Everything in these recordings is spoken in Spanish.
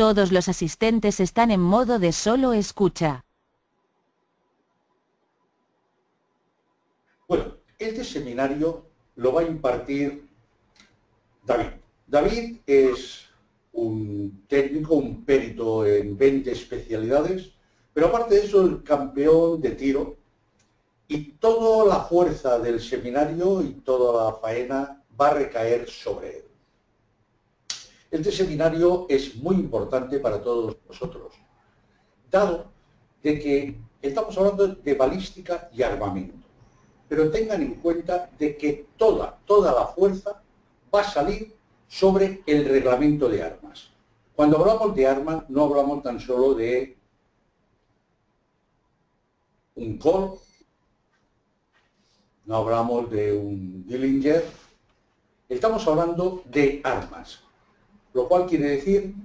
Todos los asistentes están en modo de solo escucha. Bueno, este seminario lo va a impartir David. David es un técnico, un perito en 20 especialidades, pero aparte de eso, el campeón de tiro, y toda la fuerza del seminario y toda la faena va a recaer sobre él. Este seminario es muy importante para todos nosotros, dado de que estamos hablando de balística y armamento. Pero tengan en cuenta de que toda la fuerza va a salir sobre el reglamento de armas. Cuando hablamos de armas, no hablamos tan solo de un Colt, no hablamos de un Dillinger, estamos hablando de armas, lo cual quiere decir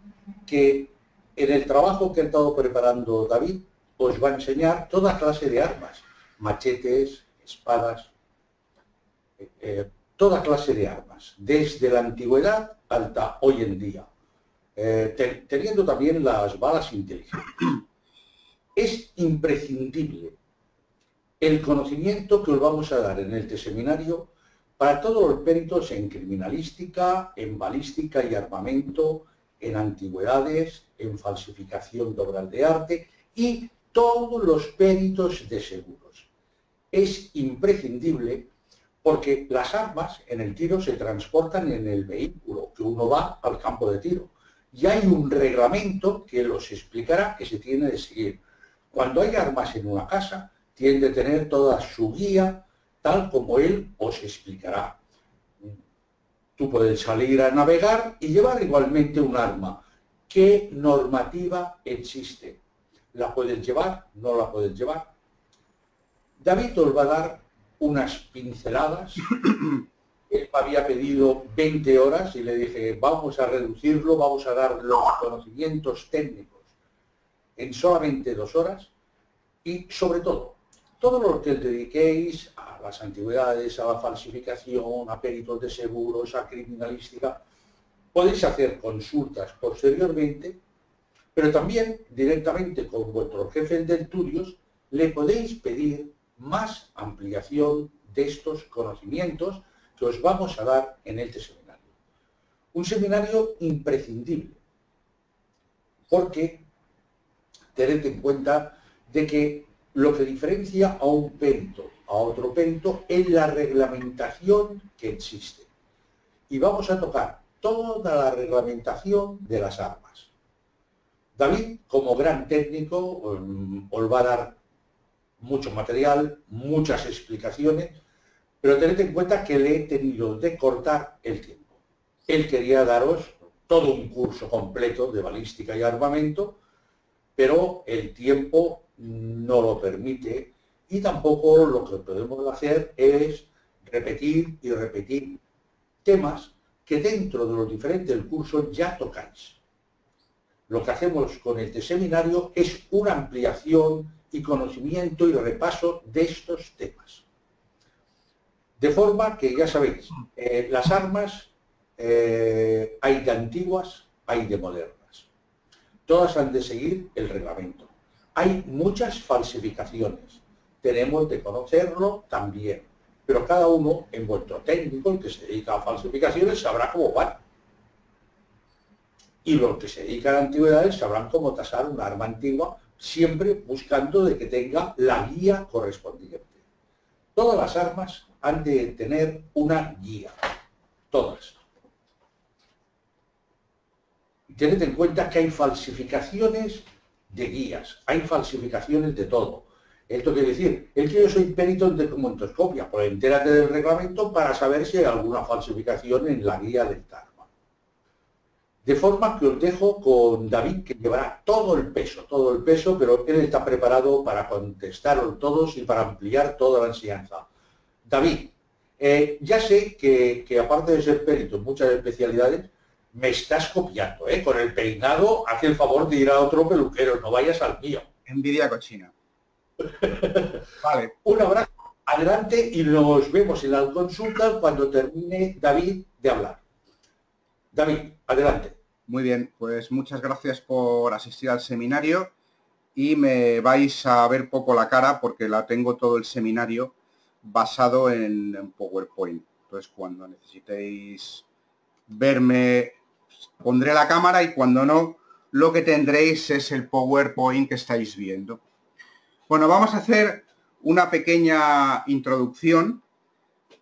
que en el trabajo que ha estado preparando David, os va a enseñar toda clase de armas, machetes, espadas, toda clase de armas, desde la antigüedad hasta hoy en día, teniendo también las balas inteligentes. Es imprescindible el conocimiento que os vamos a dar en este seminario para todos los peritos en criminalística, en balística y armamento, en antigüedades, en falsificación de obras de arte y todos los peritos de seguros. Es imprescindible porque las armas en el tiro se transportan en el vehículo, que uno va al campo de tiro. Y hay un reglamento que los explicará que se tiene de seguir. Cuando hay armas en una casa, tiene que tener toda su guía, tal como él os explicará. Tú puedes salir a navegar y llevar igualmente un arma. ¿Qué normativa existe? ¿La puedes llevar? ¿No la puedes llevar? David os va a dar unas pinceladas. Él me había pedido 20 horas y le dije, vamos a reducirlo, vamos a dar los conocimientos técnicos en solamente 2 horas y sobre todo lo que os dediquéis a las antigüedades, a la falsificación, a peritos de seguros, a criminalística, podéis hacer consultas posteriormente, pero también directamente con vuestros jefes de estudios le podéis pedir más ampliación de estos conocimientos que os vamos a dar en este seminario. Un seminario imprescindible, porque tened en cuenta de que lo que diferencia a un perito a otro perito es la reglamentación que existe. Y vamos a tocar toda la reglamentación de las armas. David, como gran técnico, os va a dar mucho material, muchas explicaciones, pero tened en cuenta que le he tenido de cortar el tiempo. Él quería daros todo un curso completo de balística y armamento, pero el tiempo no lo permite y tampoco lo que podemos hacer es repetir y repetir temas que dentro de los diferentes cursos ya tocáis. Lo que hacemos con este seminario es una ampliación y conocimiento y repaso de estos temas. De forma que, ya sabéis, las armas hay de antiguas, hay de modernas. Todas han de seguir el reglamento. Hay muchas falsificaciones. Tenemos de conocerlo también. Pero cada uno, en vuestro técnico, el que se dedica a falsificaciones, sabrá cómo van. Y los que se dedican a antigüedades sabrán cómo tasar un arma antigua, siempre buscando de que tenga la guía correspondiente. Todas las armas han de tener una guía. Todas. Tened en cuenta que hay falsificaciones de guías, hay falsificaciones de todo. Esto quiere decir, es que yo soy perito en documentoscopia, pues entérate del reglamento para saber si hay alguna falsificación en la guía del arma. De forma que os dejo con David, que llevará todo el peso, pero él está preparado para contestaros todos y para ampliar toda la enseñanza. David, ya sé que aparte de ser perito en muchas especialidades, me estás copiando, ¿eh? Con el peinado, haz el favor de ir a otro peluquero, no vayas al mío. Envidia cochina. Vale. Un abrazo, adelante y nos vemos en la consulta cuando termine David de hablar. David, adelante. Muy bien, pues muchas gracias por asistir al seminario y me vais a ver poco la cara porque la tengo todo el seminario basado en PowerPoint. Entonces, cuando necesitéis verme, pondré la cámara y cuando no, lo que tendréis es el PowerPoint que estáis viendo. Bueno, vamos a hacer una pequeña introducción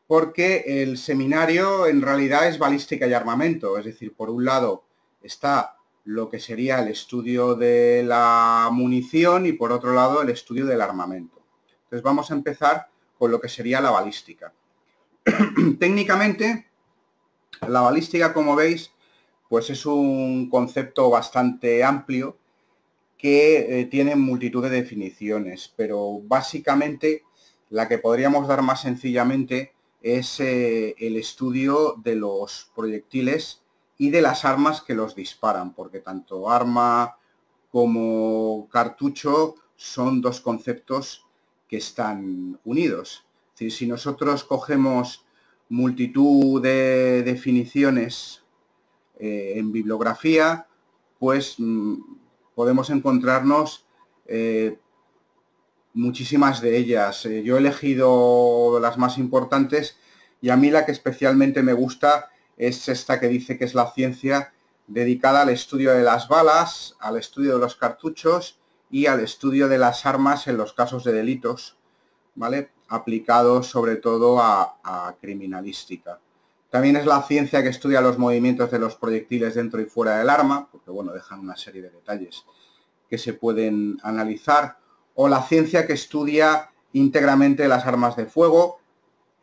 porque el seminario en realidad es balística y armamento, es decir, por un lado está lo que sería el estudio de la munición y por otro lado el estudio del armamento. Entonces vamos a empezar con lo que sería la balística. Técnicamente, la balística, como veis, pues es un concepto bastante amplio que tiene multitud de definiciones, pero básicamente la que podríamos dar más sencillamente es el estudio de los proyectiles y de las armas que los disparan, porque tanto arma como cartucho son dos conceptos que están unidos. Es decir, si nosotros cogemos multitud de definiciones en bibliografía, pues podemos encontrarnos muchísimas de ellas. Yo he elegido las más importantes y a mí la que especialmente me gusta es esta que dice que es la ciencia dedicada al estudio de las balas, al estudio de los cartuchos y al estudio de las armas en los casos de delitos, ¿vale? Aplicados sobre todo a criminalística. También es la ciencia que estudia los movimientos de los proyectiles dentro y fuera del arma, porque bueno, dejan una serie de detalles que se pueden analizar, o la ciencia que estudia íntegramente las armas de fuego,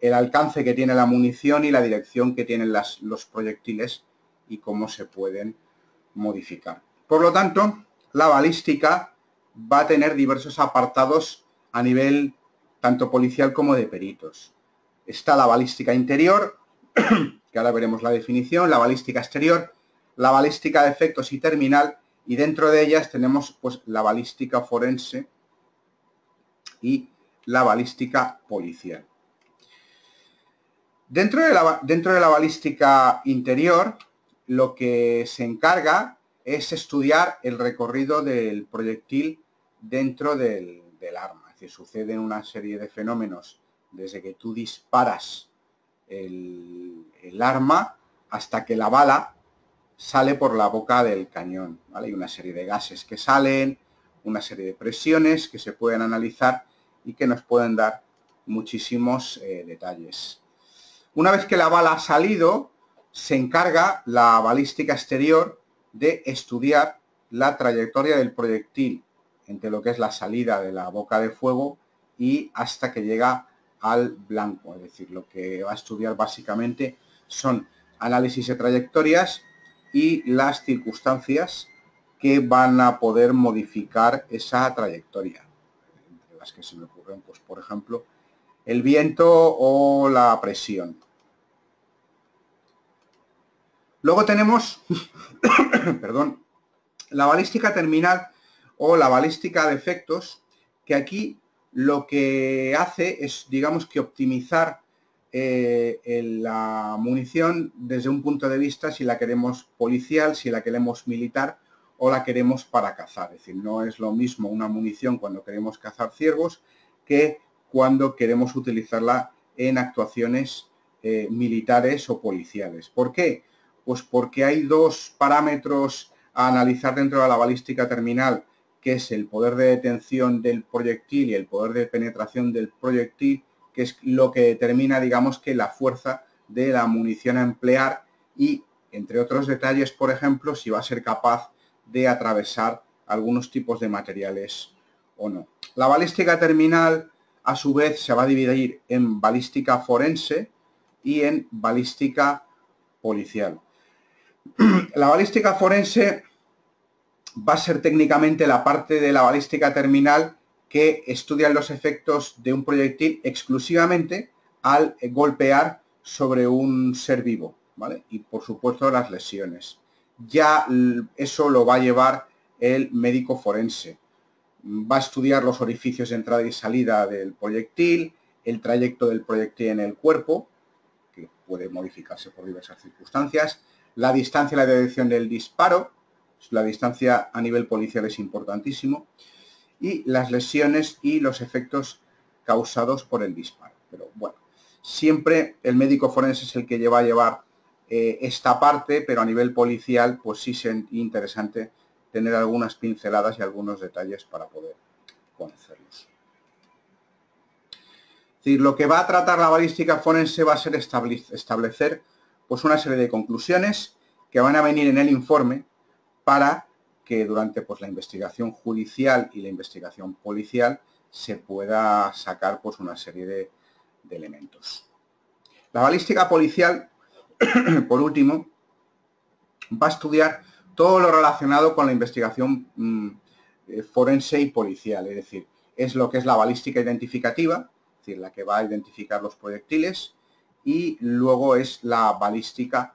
el alcance que tiene la munición y la dirección que tienen los proyectiles y cómo se pueden modificar. Por lo tanto, la balística va a tener diversos apartados a nivel tanto policial como de peritos. Está la balística interior, que ahora veremos la definición, la balística exterior, la balística de efectos y terminal, y dentro de ellas tenemos pues la balística forense y la balística policial. Dentro de la balística interior, lo que se encarga es estudiar el recorrido del proyectil dentro del arma. Es decir, suceden una serie de fenómenos desde que tú disparas el arma hasta que la bala sale por la boca del cañón, ¿vale? Hay una serie de gases que salen, una serie de presiones que se pueden analizar y que nos pueden dar muchísimos detalles. Una vez que la bala ha salido, se encarga la balística exterior de estudiar la trayectoria del proyectil entre lo que es la salida de la boca de fuego y hasta que llega al blanco. Es decir, lo que va a estudiar básicamente son análisis de trayectorias y las circunstancias que van a poder modificar esa trayectoria. Entre las que se me ocurren, pues por ejemplo, el viento o la presión. Luego tenemos, perdón, la balística terminal o la balística de efectos, que aquí lo que hace es, digamos que optimizar la munición desde un punto de vista si la queremos policial, si la queremos militar o la queremos para cazar. Es decir, no es lo mismo una munición cuando queremos cazar ciervos que cuando queremos utilizarla en actuaciones militares o policiales. ¿Por qué? Pues porque hay dos parámetros a analizar dentro de la balística terminal, que es el poder de detención del proyectil y el poder de penetración del proyectil, que es lo que determina, digamos, que la fuerza de la munición a emplear y, entre otros detalles, por ejemplo, si va a ser capaz de atravesar algunos tipos de materiales o no. La balística terminal, a su vez, se va a dividir en balística forense y en balística policial. La balística forense va a ser técnicamente la parte de la balística terminal que estudia los efectos de un proyectil exclusivamente al golpear sobre un ser vivo, ¿vale? Y por supuesto las lesiones. Ya eso lo va a llevar el médico forense. Va a estudiar los orificios de entrada y salida del proyectil, el trayecto del proyectil en el cuerpo, que puede modificarse por diversas circunstancias, la distancia y la dirección del disparo, la distancia a nivel policial es importantísimo, y las lesiones y los efectos causados por el disparo. Pero bueno, siempre el médico forense es el que va a llevar esta parte, pero a nivel policial pues sí es interesante tener algunas pinceladas y algunos detalles para poder conocerlos. Es decir, lo que va a tratar la balística forense va a ser establecer pues una serie de conclusiones que van a venir en el informe para que durante pues la investigación judicial y la investigación policial se pueda sacar pues una serie de elementos. La balística policial, por último, va a estudiar todo lo relacionado con la investigación forense y policial, es decir, es lo que es la balística identificativa, es decir, la que va a identificar los proyectiles, y luego es la balística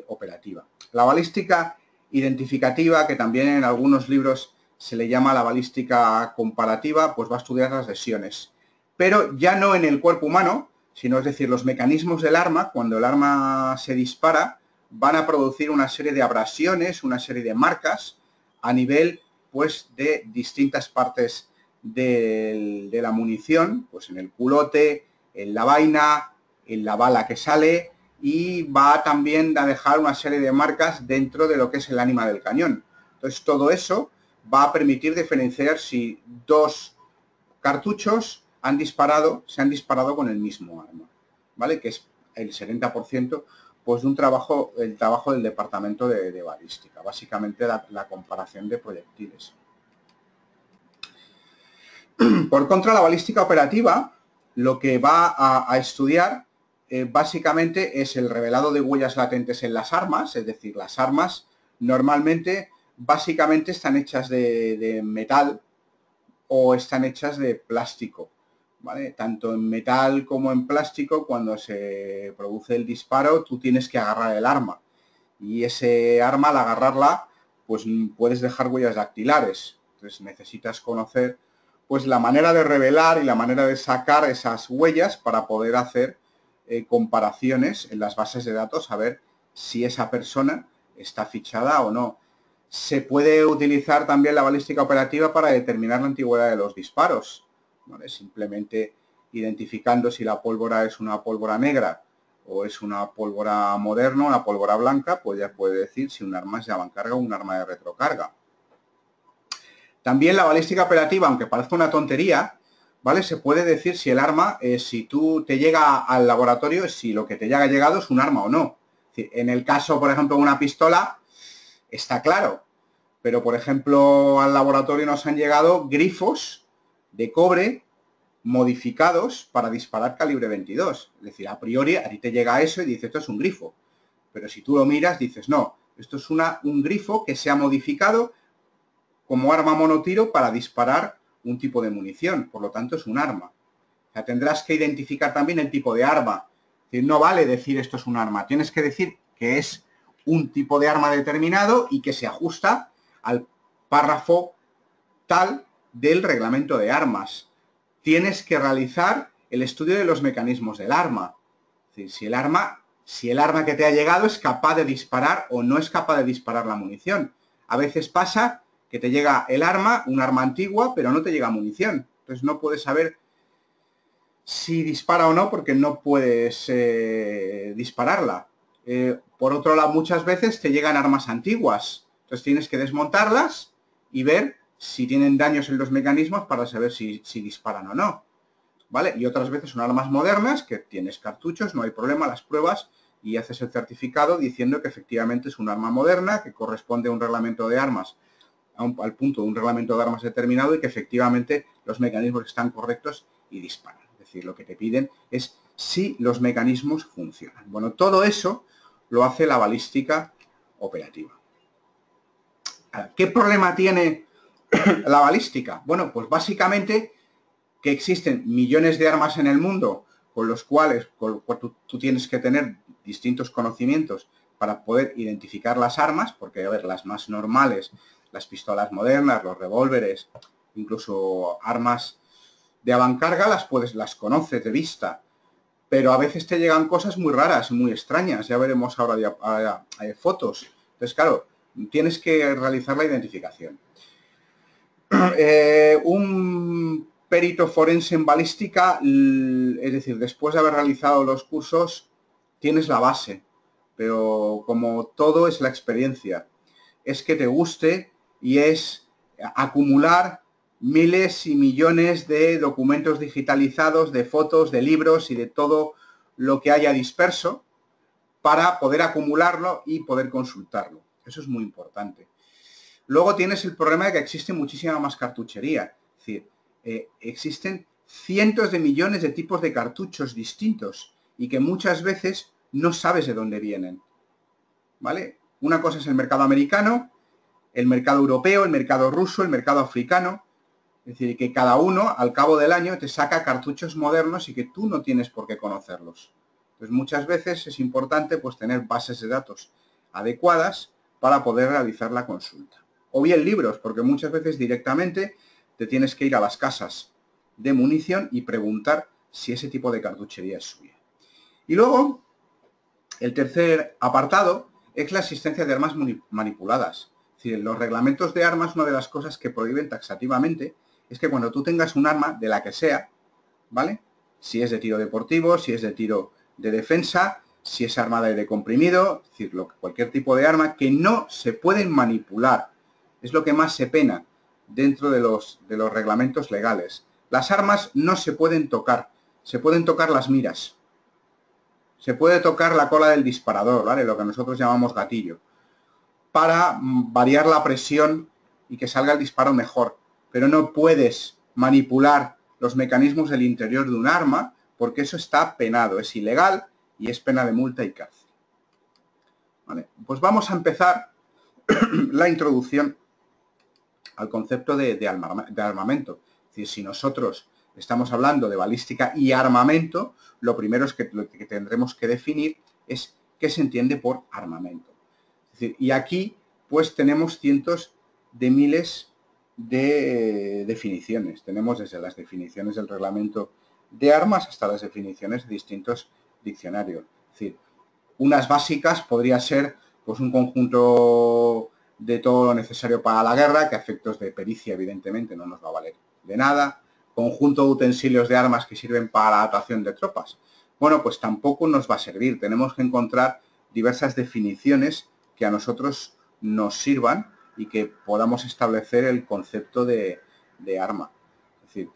operativa. La balística identificativa, que también en algunos libros se le llama la balística comparativa, pues va a estudiar las lesiones, pero ya no en el cuerpo humano, sino es decir, los mecanismos del arma, cuando el arma se dispara, van a producir una serie de abrasiones, una serie de marcas a nivel pues de distintas partes de la munición, pues en el culote, en la vaina, en la bala que sale, y va también a dejar una serie de marcas dentro de lo que es el ánima del cañón. Entonces todo eso va a permitir diferenciar si dos cartuchos se han disparado con el mismo arma, ¿vale? Que es el 70% pues de el trabajo del departamento de balística, básicamente la comparación de proyectiles. Por contra, la balística operativa lo que va a estudiar básicamente es el revelado de huellas latentes en las armas, es decir, las armas normalmente básicamente están hechas de metal o están hechas de plástico, ¿vale? Tanto en metal como en plástico, cuando se produce el disparo, tú tienes que agarrar el arma. Y ese arma, al agarrarla, pues puedes dejar huellas dactilares. Entonces necesitas conocer pues la manera de revelar y la manera de sacar esas huellas para poder hacer comparaciones en las bases de datos, a ver si esa persona está fichada o no. Se puede utilizar también la balística operativa para determinar la antigüedad de los disparos, ¿vale? Simplemente identificando si la pólvora es una pólvora negra o es una pólvora moderna, una pólvora blanca, pues ya puede decir si un arma es de avancarga o un arma de retrocarga. También la balística operativa, aunque parezca una tontería, ¿vale? Se puede decir si el arma, si tú te llega al laboratorio, si lo que te haya llegado es un arma o no. Es decir, en el caso, por ejemplo, de una pistola, está claro, pero por ejemplo al laboratorio nos han llegado grifos de cobre modificados para disparar calibre 22. Es decir, a priori a ti te llega eso y dices, esto es un grifo. Pero si tú lo miras, dices, no, esto es un grifo que se ha modificado como arma monotiro para disparar un tipo de munición. Por lo tanto, es un arma. O sea, tendrás que identificar también el tipo de arma. Es decir, no vale decir esto es un arma. Tienes que decir que es un tipo de arma determinado y que se ajusta al párrafo tal del reglamento de armas. Tienes que realizar el estudio de los mecanismos del arma. Es decir, si el arma que te ha llegado es capaz de disparar o no es capaz de disparar la munición. A veces pasa que te llega el arma, un arma antigua, pero no te llega munición. Entonces no puedes saber si dispara o no porque no puedes dispararla. Por otro lado, muchas veces te llegan armas antiguas. Entonces tienes que desmontarlas y ver si tienen daños en los mecanismos para saber si disparan o no, ¿vale? Y otras veces son armas modernas que tienes cartuchos, no hay problema, las pruebas y haces el certificado diciendo que efectivamente es un arma moderna, que corresponde a un reglamento de armas, al punto de un reglamento de armas determinado y que efectivamente los mecanismos están correctos y disparan. Es decir, lo que te piden es si los mecanismos funcionan. Bueno, todo eso lo hace la balística operativa. ¿Qué problema tiene la balística? Bueno, pues básicamente que existen millones de armas en el mundo con los cuales tú tienes que tener distintos conocimientos para poder identificar las armas, porque, a ver, las más normales, las pistolas modernas, los revólveres, incluso armas de avancarga, las conoces de vista, pero a veces te llegan cosas muy raras, muy extrañas. Ya veremos ahora fotos. Entonces, claro, tienes que realizar la identificación. Un perito forense en balística, es decir, después de haber realizado los cursos, tienes la base, pero como todo es la experiencia. Es que te guste y es acumular miles y millones de documentos digitalizados, de fotos, de libros y de todo lo que haya disperso para poder acumularlo y poder consultarlo. Eso es muy importante. Luego tienes el problema de que existe muchísima más cartuchería. Es decir, existen cientos de millones de tipos de cartuchos distintos y que muchas veces no sabes de dónde vienen. ¿Vale? Una cosa es el mercado americano, el mercado europeo, el mercado ruso, el mercado africano. Es decir, que cada uno, al cabo del año, te saca cartuchos modernos y que tú no tienes por qué conocerlos. Entonces, muchas veces es importante pues, tener bases de datos adecuadas para poder realizar la consulta. O bien libros, porque muchas veces directamente te tienes que ir a las casas de munición y preguntar si ese tipo de cartuchería es suya. Y luego, el tercer apartado es la existencia de armas manipuladas. Es decir, los reglamentos de armas, una de las cosas que prohíben taxativamente es que cuando tú tengas un arma, de la que sea, ¿vale? Si es de tiro deportivo, si es de tiro de defensa, si es arma de aire comprimido, es decir, cualquier tipo de arma que no se pueden manipular. Es lo que más se pena dentro de los reglamentos legales. Las armas no se pueden tocar, se pueden tocar las miras. Se puede tocar la cola del disparador, ¿vale? Lo que nosotros llamamos gatillo, para variar la presión y que salga el disparo mejor. Pero no puedes manipular los mecanismos del interior de un arma porque eso está penado, es ilegal y es pena de multa y cárcel. ¿Vale? Pues vamos a empezar la introducción al concepto de armamento. Es decir, si nosotros estamos hablando de balística y armamento, lo primero es que lo que tendremos que definir es qué se entiende por armamento. Es decir, y aquí pues tenemos cientos de miles de definiciones. Tenemos desde las definiciones del reglamento de armas hasta las definiciones de distintos diccionarios. Es decir, unas básicas podría ser pues un conjunto de todo lo necesario para la guerra, que a efectos de pericia evidentemente no nos va a valer de nada. Conjunto de utensilios de armas que sirven para la dotación de tropas. Bueno, pues tampoco nos va a servir. Tenemos que encontrar diversas definiciones que a nosotros nos sirvan y que podamos establecer el concepto de arma. Es decir,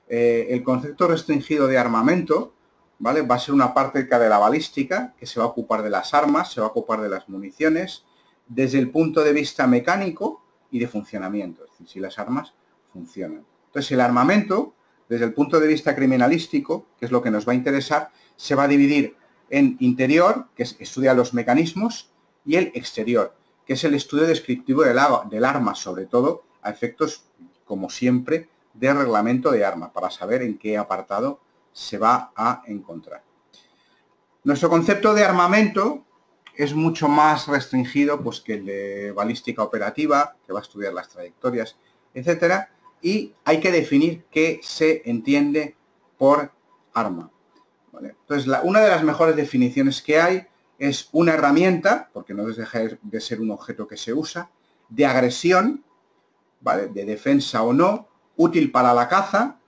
el concepto restringido de armamento, ¿vale? Va a ser una parte de la balística que se va a ocupar de las armas, se va a ocupar de las municiones, desde el punto de vista mecánico y de funcionamiento, es decir, si las armas funcionan. Entonces, el armamento, desde el punto de vista criminalístico, que es lo que nos va a interesar, se va a dividir en interior, que estudia los mecanismos, y el exterior, que es el estudio descriptivo del arma, sobre todo a efectos, como siempre, de reglamento de arma, para saber en qué apartado se va a encontrar. Nuestro concepto de armamento es mucho más restringido pues, que el de balística operativa, que va a estudiar las trayectorias, etcétera, y hay que definir qué se entiende por arma. ¿Vale? Entonces, una de las mejores definiciones que hay es una herramienta, porque no deja de ser un objeto que se usa, de agresión, ¿vale? De defensa o no, útil para la caza,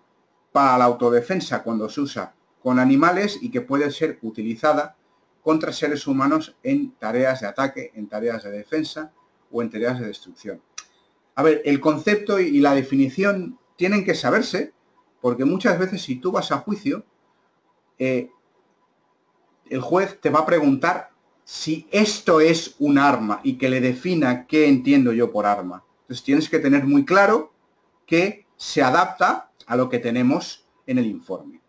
para la autodefensa cuando se usa con animales y que puede ser utilizada contra seres humanos en tareas de ataque, en tareas de defensa o en tareas de destrucción. A ver, el concepto y la definición tienen que saberse, porque muchas veces si tú vas a juicio, el juez te va a preguntar si esto es un arma y que le defina qué entiendo yo por arma. Entonces tienes que tener muy claro que se adapta a lo que tenemos en el informe.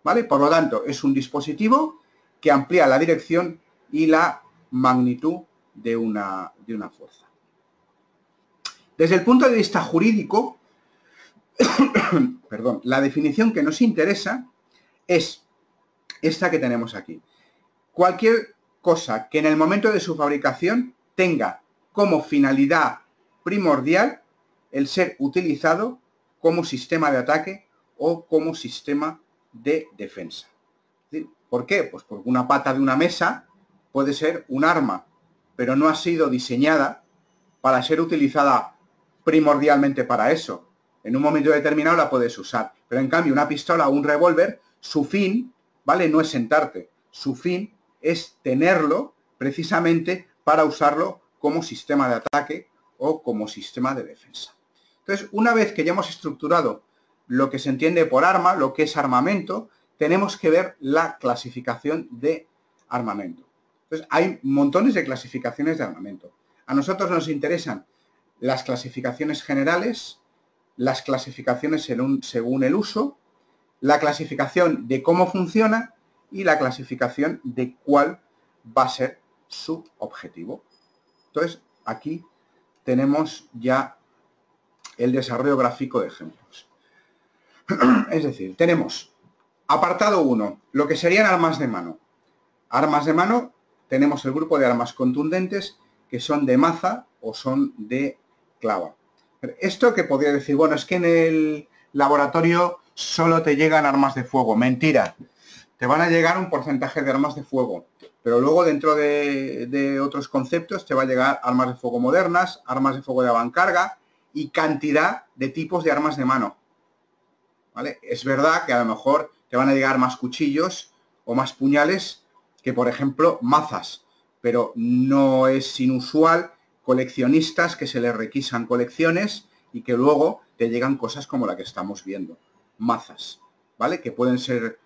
¿Vale? Por lo tanto, es un dispositivo que amplía la dirección y la magnitud de una fuerza. Desde el punto de vista jurídico, perdón, la definición que nos interesa es esta que tenemos aquí. Cualquier cosa que en el momento de su fabricación tenga como finalidad primordial el ser utilizado como sistema de ataque o como sistema de defensa. ¿Por qué? Pues porque una pata de una mesa puede ser un arma, pero no ha sido diseñada para ser utilizada primordialmente para eso. En un momento determinado la puedes usar, pero en cambio una pistola o un revólver, su fin, ¿vale? No es sentarte, su fin es tenerlo precisamente para usarlo como sistema de ataque o como sistema de defensa. Entonces, una vez que ya hemos estructurado lo que se entiende por arma, lo que es armamento, tenemos que ver la clasificación de armamento. Entonces, hay montones de clasificaciones de armamento. A nosotros nos interesan las clasificaciones generales, las clasificaciones según el uso, la clasificación de cómo funciona y la clasificación de cuál va a ser su objetivo. Entonces, aquí tenemos ya el desarrollo gráfico de ejemplos. Es decir, tenemos apartado 1, lo que serían armas de mano. Armas de mano, tenemos el grupo de armas contundentes que son de maza o son de clava. Esto que podría decir, bueno, es que en el laboratorio solo te llegan armas de fuego. Mentira. Te van a llegar un porcentaje de armas de fuego, pero luego dentro de otros conceptos te va a llegar armas de fuego modernas, armas de fuego de avancarga y cantidad de tipos de armas de mano. ¿Vale? Es verdad que a lo mejor te van a llegar más cuchillos o más puñales que, por ejemplo, mazas, pero no es inusual coleccionistas que se les requisan colecciones y que luego te llegan cosas como la que estamos viendo, mazas, ¿vale? Que pueden ser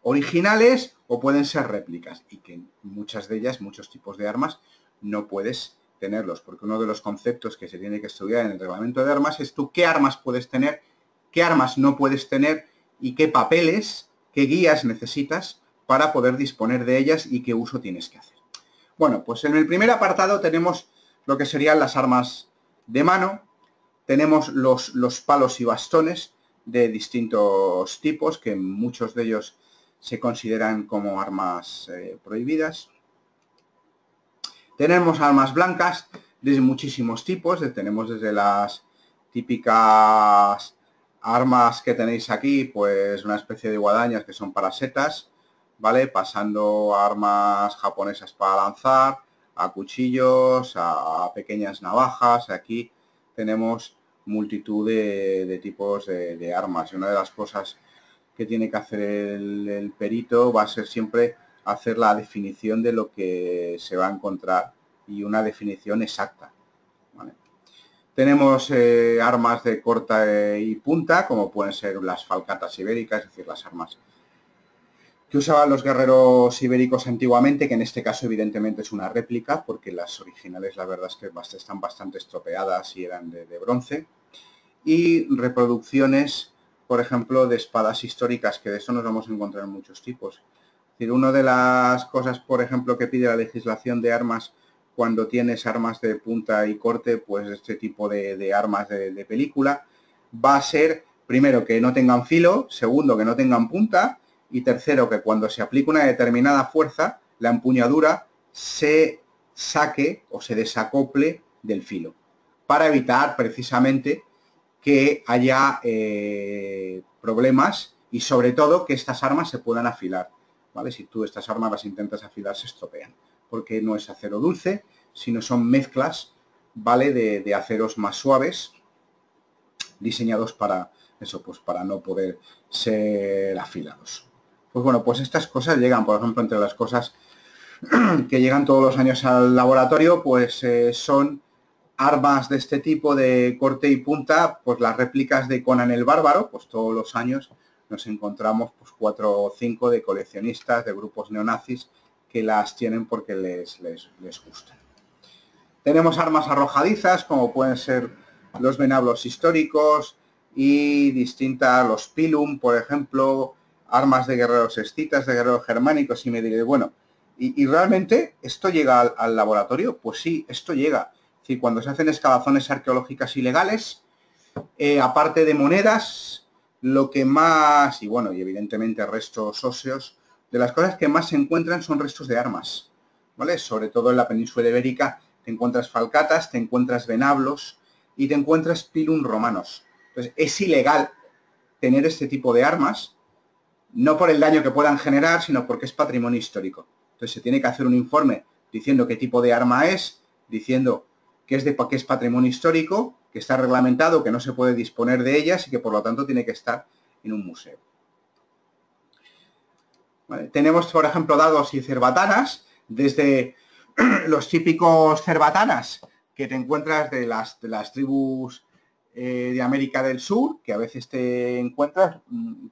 originales o pueden ser réplicas y que muchas de ellas, muchos tipos de armas, no puedes tenerlos, porque uno de los conceptos que se tiene que estudiar en el reglamento de armas es tú qué armas puedes tener, qué armas no puedes tener y qué papeles, qué guías necesitas para poder disponer de ellas y qué uso tienes que hacer. Bueno, pues en el primer apartado tenemos lo que serían las armas de mano, tenemos los palos y bastones de distintos tipos, que muchos de ellos se consideran como armas prohibidas. Tenemos armas blancas de muchísimos tipos, tenemos desde las típicas armas que tenéis aquí, pues una especie de guadañas que son para setas, ¿vale? Pasando a armas japonesas para lanzar, a cuchillos, a pequeñas navajas. Aquí tenemos multitud de tipos de armas. Y una de las cosas que tiene que hacer el perito va a ser siempre hacer la definición de lo que se va a encontrar y una definición exacta, ¿vale? Tenemos armas de corta y punta, como pueden ser las falcatas ibéricas, es decir, las armas que usaban los guerreros ibéricos antiguamente, que en este caso evidentemente es una réplica, porque las originales la verdad es que están bastante estropeadas y eran de bronce. Y reproducciones, por ejemplo, de espadas históricas, que de eso nos vamos a encontrar en muchos tipos. Es decir, una de las cosas, por ejemplo, que pide la legislación de armas cuando tienes armas de punta y corte, pues este tipo de armas de película, va a ser, primero, que no tengan filo, segundo, que no tengan punta, y tercero, que cuando se aplique una determinada fuerza, la empuñadura se saque o se desacople del filo, para evitar precisamente que haya problemas y sobre todo que estas armas se puedan afilar, ¿vale? Si tú estas armas las intentas afilar se estropean, porque no es acero dulce, sino son mezclas, ¿vale? De aceros más suaves, diseñados para eso, pues para no poder ser afilados. Pues bueno, pues estas cosas llegan, por ejemplo, entre las cosas que llegan todos los años al laboratorio, pues son armas de este tipo de corte y punta, pues las réplicas de Conan el Bárbaro, pues todos los años nos encontramos pues 4 o 5 de coleccionistas, de grupos neonazis, que las tienen porque les gustan. Tenemos armas arrojadizas, como pueden ser los venablos históricos y distintas, los pilum, por ejemplo, armas de guerreros escitas, de guerreros germánicos, y me diré, bueno, ¿y realmente esto llega al laboratorio? Pues sí, esto llega. Es decir, cuando se hacen excavaciones arqueológicas ilegales, aparte de monedas, lo que más, y bueno, y evidentemente restos óseos, de las cosas que más se encuentran son restos de armas, ¿vale? Sobre todo en la península ibérica te encuentras falcatas, te encuentras venablos y te encuentras pilum romanos. Entonces, es ilegal tener este tipo de armas no por el daño que puedan generar, sino porque es patrimonio histórico. Entonces se tiene que hacer un informe diciendo qué tipo de arma es, diciendo que es patrimonio histórico, que está reglamentado, que no se puede disponer de ellas y que por lo tanto tiene que estar en un museo. ¿Vale? Tenemos, por ejemplo, dados y cerbatanas, desde los típicos cerbatanas que te encuentras de las tribus de América del Sur, que a veces te encuentras,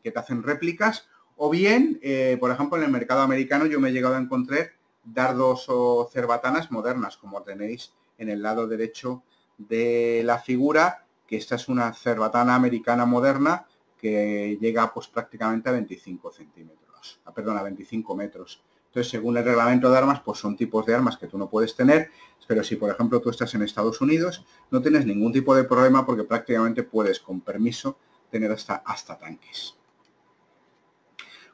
que te hacen réplicas, o bien, por ejemplo, en el mercado americano yo me he llegado a encontrar dardos o cerbatanas modernas, como tenéis en el lado derecho de la figura, que esta es una cerbatana americana moderna que llega pues prácticamente a 25 centímetros, perdón, a 25 metros. Entonces, según el reglamento de armas, pues son tipos de armas que tú no puedes tener, pero si, por ejemplo, tú estás en Estados Unidos, no tienes ningún tipo de problema porque prácticamente puedes, con permiso, tener hasta tanques.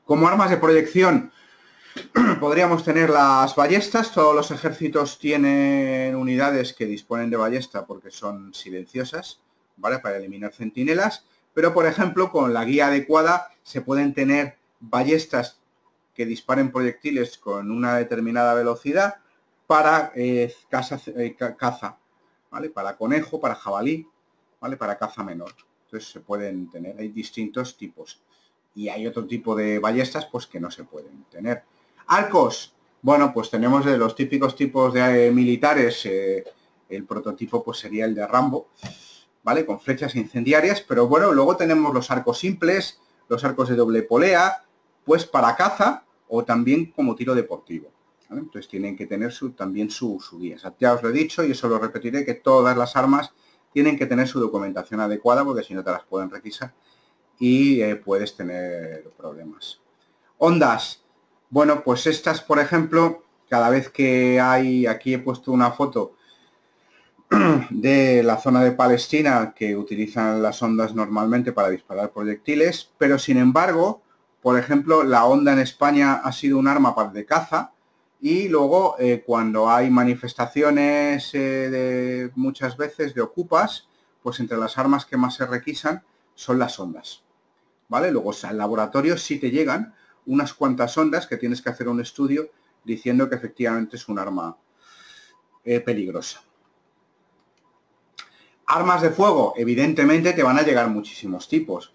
Como armas de proyección, podríamos tener las ballestas. Todos los ejércitos tienen unidades que disponen de ballesta porque son silenciosas, ¿vale? Para eliminar centinelas. Pero, por ejemplo, con la guía adecuada se pueden tener ballestas que disparen proyectiles con una determinada velocidad para caza, ¿vale? Para conejo, para jabalí, ¿vale? Para caza menor. Entonces se pueden tener, hay distintos tipos. Y hay otro tipo de ballestas pues que no se pueden tener. Arcos, bueno, pues tenemos de los típicos tipos de militares, el prototipo pues sería el de Rambo, ¿vale? Con flechas incendiarias, pero bueno, luego tenemos los arcos simples, los arcos de doble polea, pues para caza o también como tiro deportivo, ¿vale? Entonces tienen que tener también su guía. Ya os lo he dicho y eso lo repetiré, que todas las armas tienen que tener su documentación adecuada porque si no te las pueden requisar y puedes tener problemas. Ondas. Bueno, pues estas, por ejemplo, cada vez que hay, aquí he puesto una foto de la zona de Palestina que utilizan las ondas normalmente para disparar proyectiles, pero sin embargo, por ejemplo, la onda en España ha sido un arma de caza y luego cuando hay manifestaciones muchas veces de ocupas, pues entre las armas que más se requisan son las ondas, ¿vale? Luego al laboratorio sí te llegan unas cuantas ondas que tienes que hacer un estudio diciendo que efectivamente es un arma peligrosa. Armas de fuego, evidentemente te van a llegar muchísimos tipos.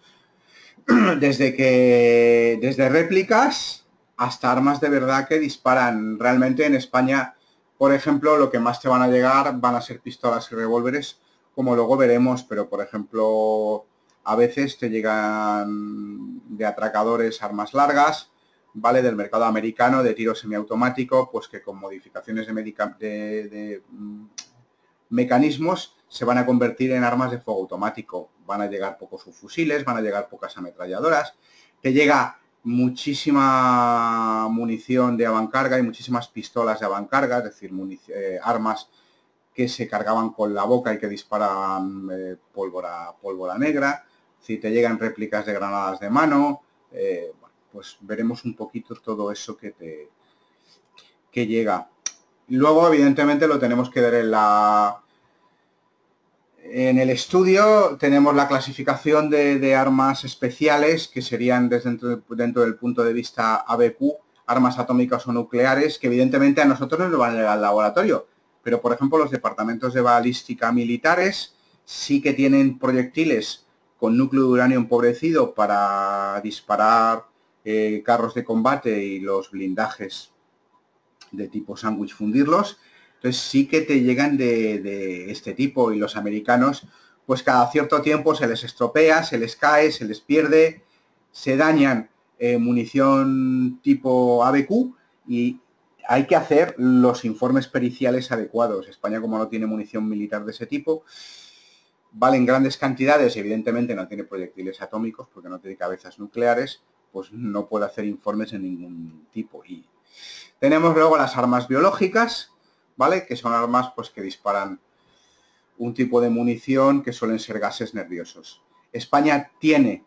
Desde réplicas hasta armas de verdad que disparan. Realmente en España, por ejemplo, lo que más te van a llegar van a ser pistolas y revólveres, como luego veremos, pero por ejemplo, a veces te llegan de atracadores armas largas, ¿vale? Del mercado americano, de tiro semiautomático, pues que con modificaciones de mecanismos se van a convertir en armas de fuego automático. Van a llegar pocos subfusiles, van a llegar pocas ametralladoras. Te llega muchísima munición de avancarga y muchísimas pistolas de avancarga, es decir, armas que se cargaban con la boca y que disparaban pólvora negra. Si te llegan réplicas de granadas de mano, pues veremos un poquito todo eso que llega. Luego, evidentemente, lo tenemos que ver en el estudio. Tenemos la clasificación de armas especiales, que serían dentro del punto de vista ABQ, armas atómicas o nucleares, que evidentemente a nosotros no nos van a llegar al laboratorio. Pero, por ejemplo, los departamentos de balística militares sí que tienen proyectiles con núcleo de uranio empobrecido para disparar carros de combate y los blindajes de tipo sándwich, fundirlos. Entonces sí que te llegan de este tipo y los americanos pues cada cierto tiempo se les estropea, se les cae, se les pierde, se dañan munición tipo ABQ y hay que hacer los informes periciales adecuados. España, como no tiene munición militar de ese tipo, vale en grandes cantidades y evidentemente no tiene proyectiles atómicos porque no tiene cabezas nucleares, pues no puede hacer informes de ningún tipo. Y tenemos luego las armas biológicas, ¿vale? Que son armas pues, que disparan un tipo de munición que suelen ser gases nerviosos. España tiene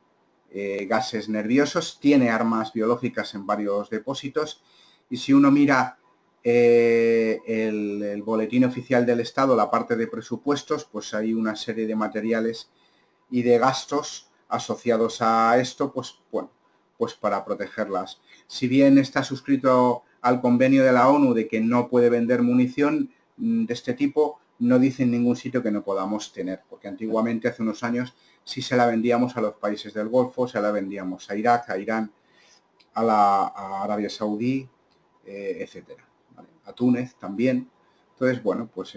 gases nerviosos, tiene armas biológicas en varios depósitos y si uno mira el boletín oficial del Estado, la parte de presupuestos, pues hay una serie de materiales y de gastos asociados a esto, pues bueno, pues para protegerlas. Si bien está suscrito al convenio de la ONU de que no puede vender munición de este tipo, no dice en ningún sitio que no podamos tener, porque antiguamente, hace unos años, sí se la vendíamos a los países del Golfo, se la vendíamos a Irak, a Irán, a Arabia Saudí, etcétera, ¿vale? A Túnez también. Entonces, bueno, pues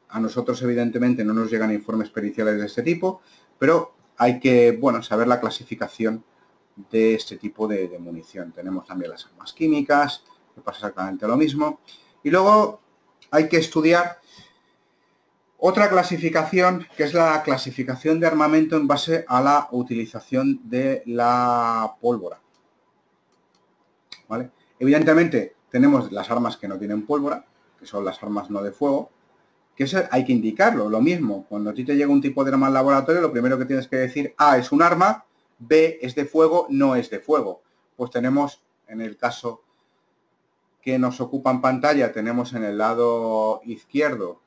a nosotros evidentemente no nos llegan informes periciales de este tipo, pero hay que, bueno, saber la clasificación de este tipo de munición. Tenemos también las armas químicas, que pasa exactamente lo mismo. Y luego hay que estudiar otra clasificación, que es la clasificación de armamento en base a la utilización de la pólvora, ¿vale? Evidentemente tenemos las armas que no tienen pólvora, que son las armas no de fuego, que eso hay que indicarlo, lo mismo. Cuando a ti te llega un tipo de arma al laboratorio, lo primero que tienes que decir, A, es un arma, B, es de fuego, no es de fuego. Pues tenemos, en el caso que nos ocupa en pantalla, tenemos en el lado izquierdo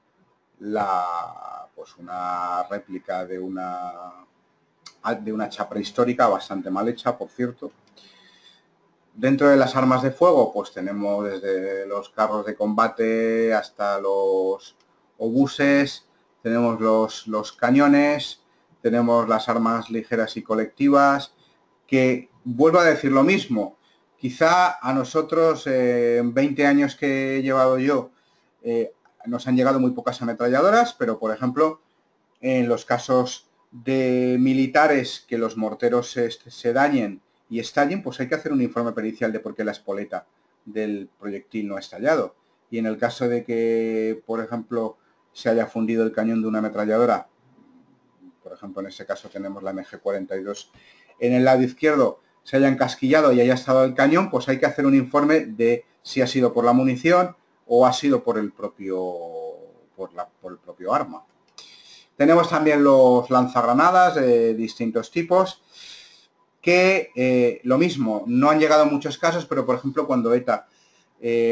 pues una réplica de una hacha prehistórica bastante mal hecha, por cierto. Dentro de las armas de fuego, pues tenemos desde los carros de combate hasta los obuses, tenemos los cañones, tenemos las armas ligeras y colectivas, que vuelvo a decir lo mismo. Quizá a nosotros, en 20 años que he llevado yo, nos han llegado muy pocas ametralladoras, pero por ejemplo, en los casos de militares que los morteros se dañen y estallen, pues hay que hacer un informe pericial de por qué la espoleta del proyectil no ha estallado. Y en el caso de que, por ejemplo, se haya fundido el cañón de una ametralladora, por ejemplo, en este caso tenemos la MG42 en el lado izquierdo, se haya encasquillado y haya estado el cañón, pues hay que hacer un informe de si ha sido por la munición o ha sido por el propio arma. Tenemos también los lanzagranadas de distintos tipos, que lo mismo, no han llegado muchos casos, pero por ejemplo cuando ETA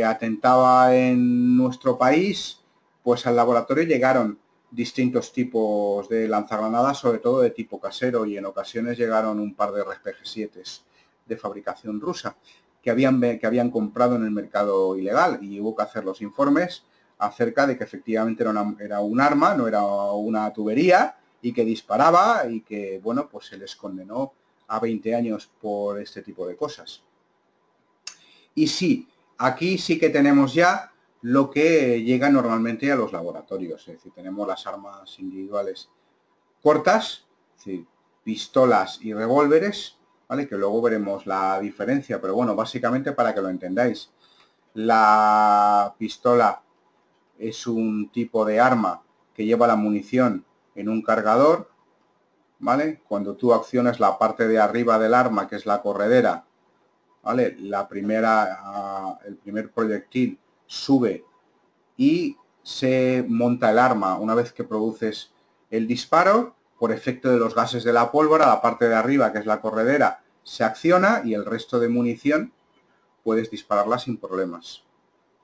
atentaba en nuestro país, pues al laboratorio llegaron distintos tipos de lanzagranadas, sobre todo de tipo casero, y en ocasiones llegaron un par de RPG-7 de fabricación rusa que habían comprado en el mercado ilegal, y hubo que hacer los informes acerca de que efectivamente era un arma, no era una tubería, y que disparaba, y que, bueno, pues se les condenó a 20 años por este tipo de cosas. Y sí, aquí sí que tenemos ya lo que llega normalmente a los laboratorios, es decir, tenemos las armas individuales cortas, es decir, pistolas y revólveres, ¿vale? Que luego veremos la diferencia, pero bueno, básicamente para que lo entendáis, la pistola es un tipo de arma que lleva la munición en un cargador, ¿vale? Cuando tú accionas la parte de arriba del arma, que es la corredera, ¿vale? El primer proyectil sube y se monta el arma. Una vez que produces el disparo, por efecto de los gases de la pólvora, la parte de arriba, que es la corredera, se acciona y el resto de munición puedes dispararla sin problemas,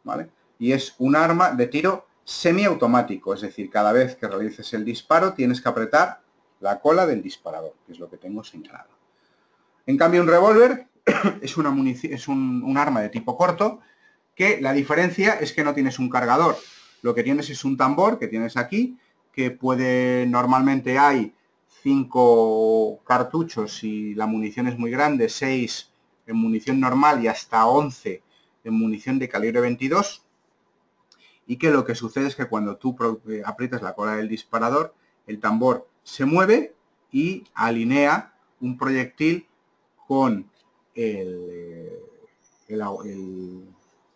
¿vale? Y es un arma de tiro semiautomático, es decir, cada vez que realices el disparo tienes que apretar la cola del disparador, que es lo que tengo señalado. En cambio, un revólver es un arma de tipo corto, que la diferencia es que no tienes un cargador. Lo que tienes es un tambor que tienes aquí, que normalmente hay 5 cartuchos si la munición es muy grande, 6 en munición normal y hasta 11 en munición de calibre 22. Y que lo que sucede es que cuando tú aprietas la cola del disparador, el tambor se mueve y alinea un proyectil con el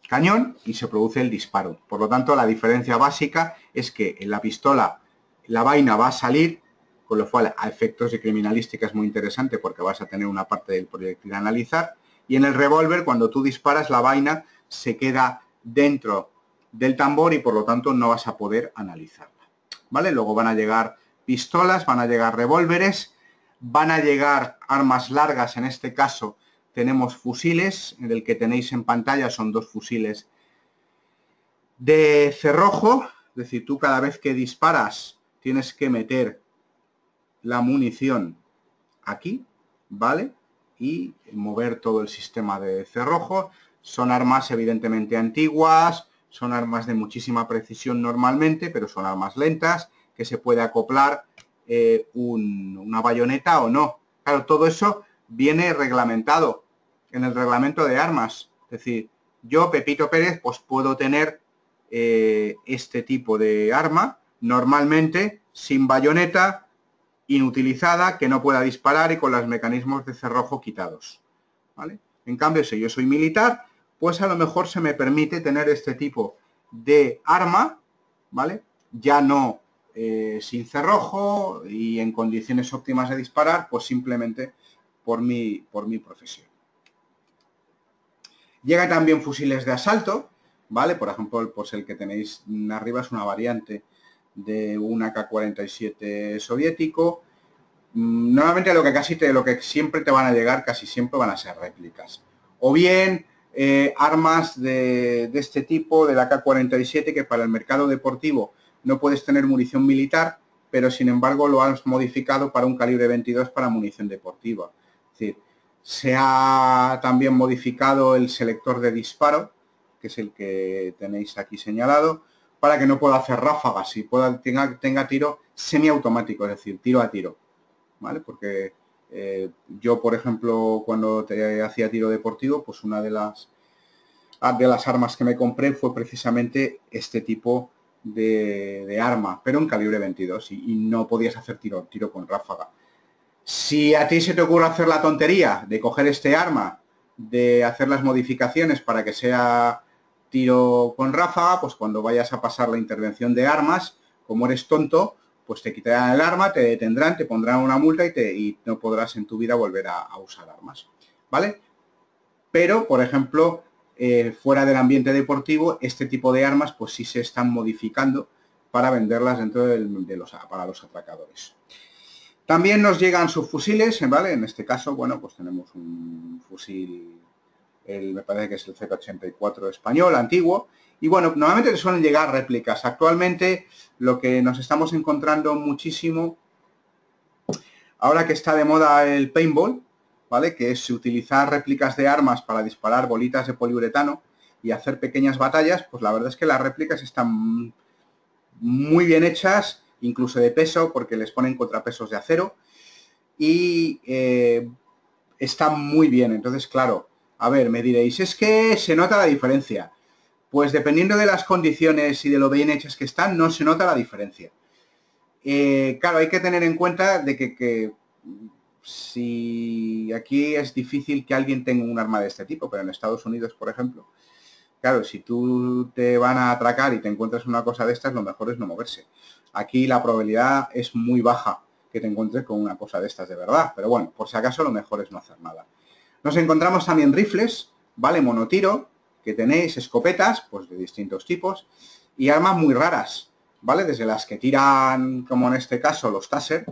cañón y se produce el disparo. Por lo tanto, la diferencia básica es que en la pistola la vaina va a salir, con lo cual a efectos de criminalística es muy interesante porque vas a tener una parte del proyectil a analizar, y en el revólver, cuando tú disparas, la vaina se queda dentro del tambor y por lo tanto no vas a poder analizarla, ¿vale? Luego van a llegar pistolas, van a llegar revólveres, van a llegar armas largas. En este caso tenemos fusiles, en el que tenéis en pantalla son 2 fusiles de cerrojo, es decir, tú cada vez que disparas tienes que meter la munición aquí, ¿vale? y mover todo el sistema de cerrojo. Son armas evidentemente antiguas, son armas de muchísima precisión normalmente, pero son armas lentas, que se puede acoplar una bayoneta o no. Claro, todo eso viene reglamentado en el reglamento de armas. Es decir, yo, Pepito Pérez, pues puedo tener este tipo de arma, normalmente sin bayoneta, inutilizada, que no pueda disparar y con los mecanismos de cerrojo quitados, ¿vale? En cambio, si yo soy militar, pues a lo mejor se me permite tener este tipo de arma, ¿vale? Ya no sin cerrojo y en condiciones óptimas de disparar, pues simplemente por mi profesión. Llegan también fusiles de asalto, ¿vale? Por ejemplo, pues el que tenéis arriba es una variante de un AK-47 soviético. Normalmente lo que siempre te van a llegar, casi siempre van a ser réplicas. O bien armas de este tipo, del AK-47, que para el mercado deportivo no puedes tener munición militar, pero sin embargo lo has modificado para un calibre 22 para munición deportiva. Es decir, se ha también modificado el selector de disparo, que es el que tenéis aquí señalado, para que no pueda hacer ráfagas y tenga tiro semiautomático, es decir, tiro a tiro, ¿vale? Porque yo, por ejemplo, cuando hacía tiro deportivo, pues una de las armas que me compré fue precisamente este tipo de arma, pero en calibre 22 y no podías hacer tiro con ráfaga. Si a ti se te ocurre hacer la tontería de coger este arma, de hacer las modificaciones para que sea tiro con ráfaga, pues cuando vayas a pasar la intervención de armas, como eres tonto, pues te quitarán el arma, te detendrán, te pondrán una multa y no podrás en tu vida volver a usar armas, ¿vale? Pero, por ejemplo, fuera del ambiente deportivo, este tipo de armas pues sí se están modificando para venderlas dentro para los atracadores. También nos llegan subfusiles, ¿vale? En este caso, bueno, pues tenemos un fusil, me parece que es el Z84 español, antiguo, y bueno, normalmente suelen llegar réplicas. Actualmente lo que nos estamos encontrando muchísimo, ahora que está de moda el paintball, ¿vale? Que es utilizar réplicas de armas para disparar bolitas de poliuretano y hacer pequeñas batallas, pues la verdad es que las réplicas están muy bien hechas, incluso de peso, porque les ponen contrapesos de acero y están muy bien. Entonces, claro, a ver, me diréis, es que se nota la diferencia. Pues dependiendo de las condiciones y de lo bien hechas que están, no se nota la diferencia. Claro, hay que tener en cuenta de que si aquí es difícil que alguien tenga un arma de este tipo, pero en Estados Unidos, por ejemplo, claro, si tú te van a atracar y te encuentras una cosa de estas, lo mejor es no moverse. Aquí la probabilidad es muy baja que te encuentres con una cosa de estas de verdad, pero bueno, por si acaso lo mejor es no hacer nada. Nos encontramos también rifles, ¿vale? Monotiro, que tenéis, escopetas, pues de distintos tipos, y armas muy raras, ¿vale? Desde las que tiran, como en este caso, los Taser,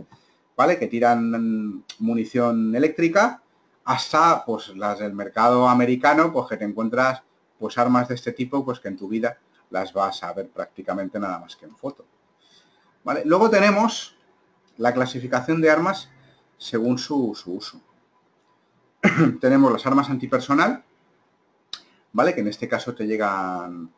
¿vale? Que tiran munición eléctrica, hasta pues las del mercado americano, pues que te encuentras pues armas de este tipo, pues que en tu vida las vas a ver prácticamente nada más que en foto, ¿vale? Luego tenemos la clasificación de armas según su uso. Tenemos las armas antipersonal, ¿vale? Que en este caso te llegan,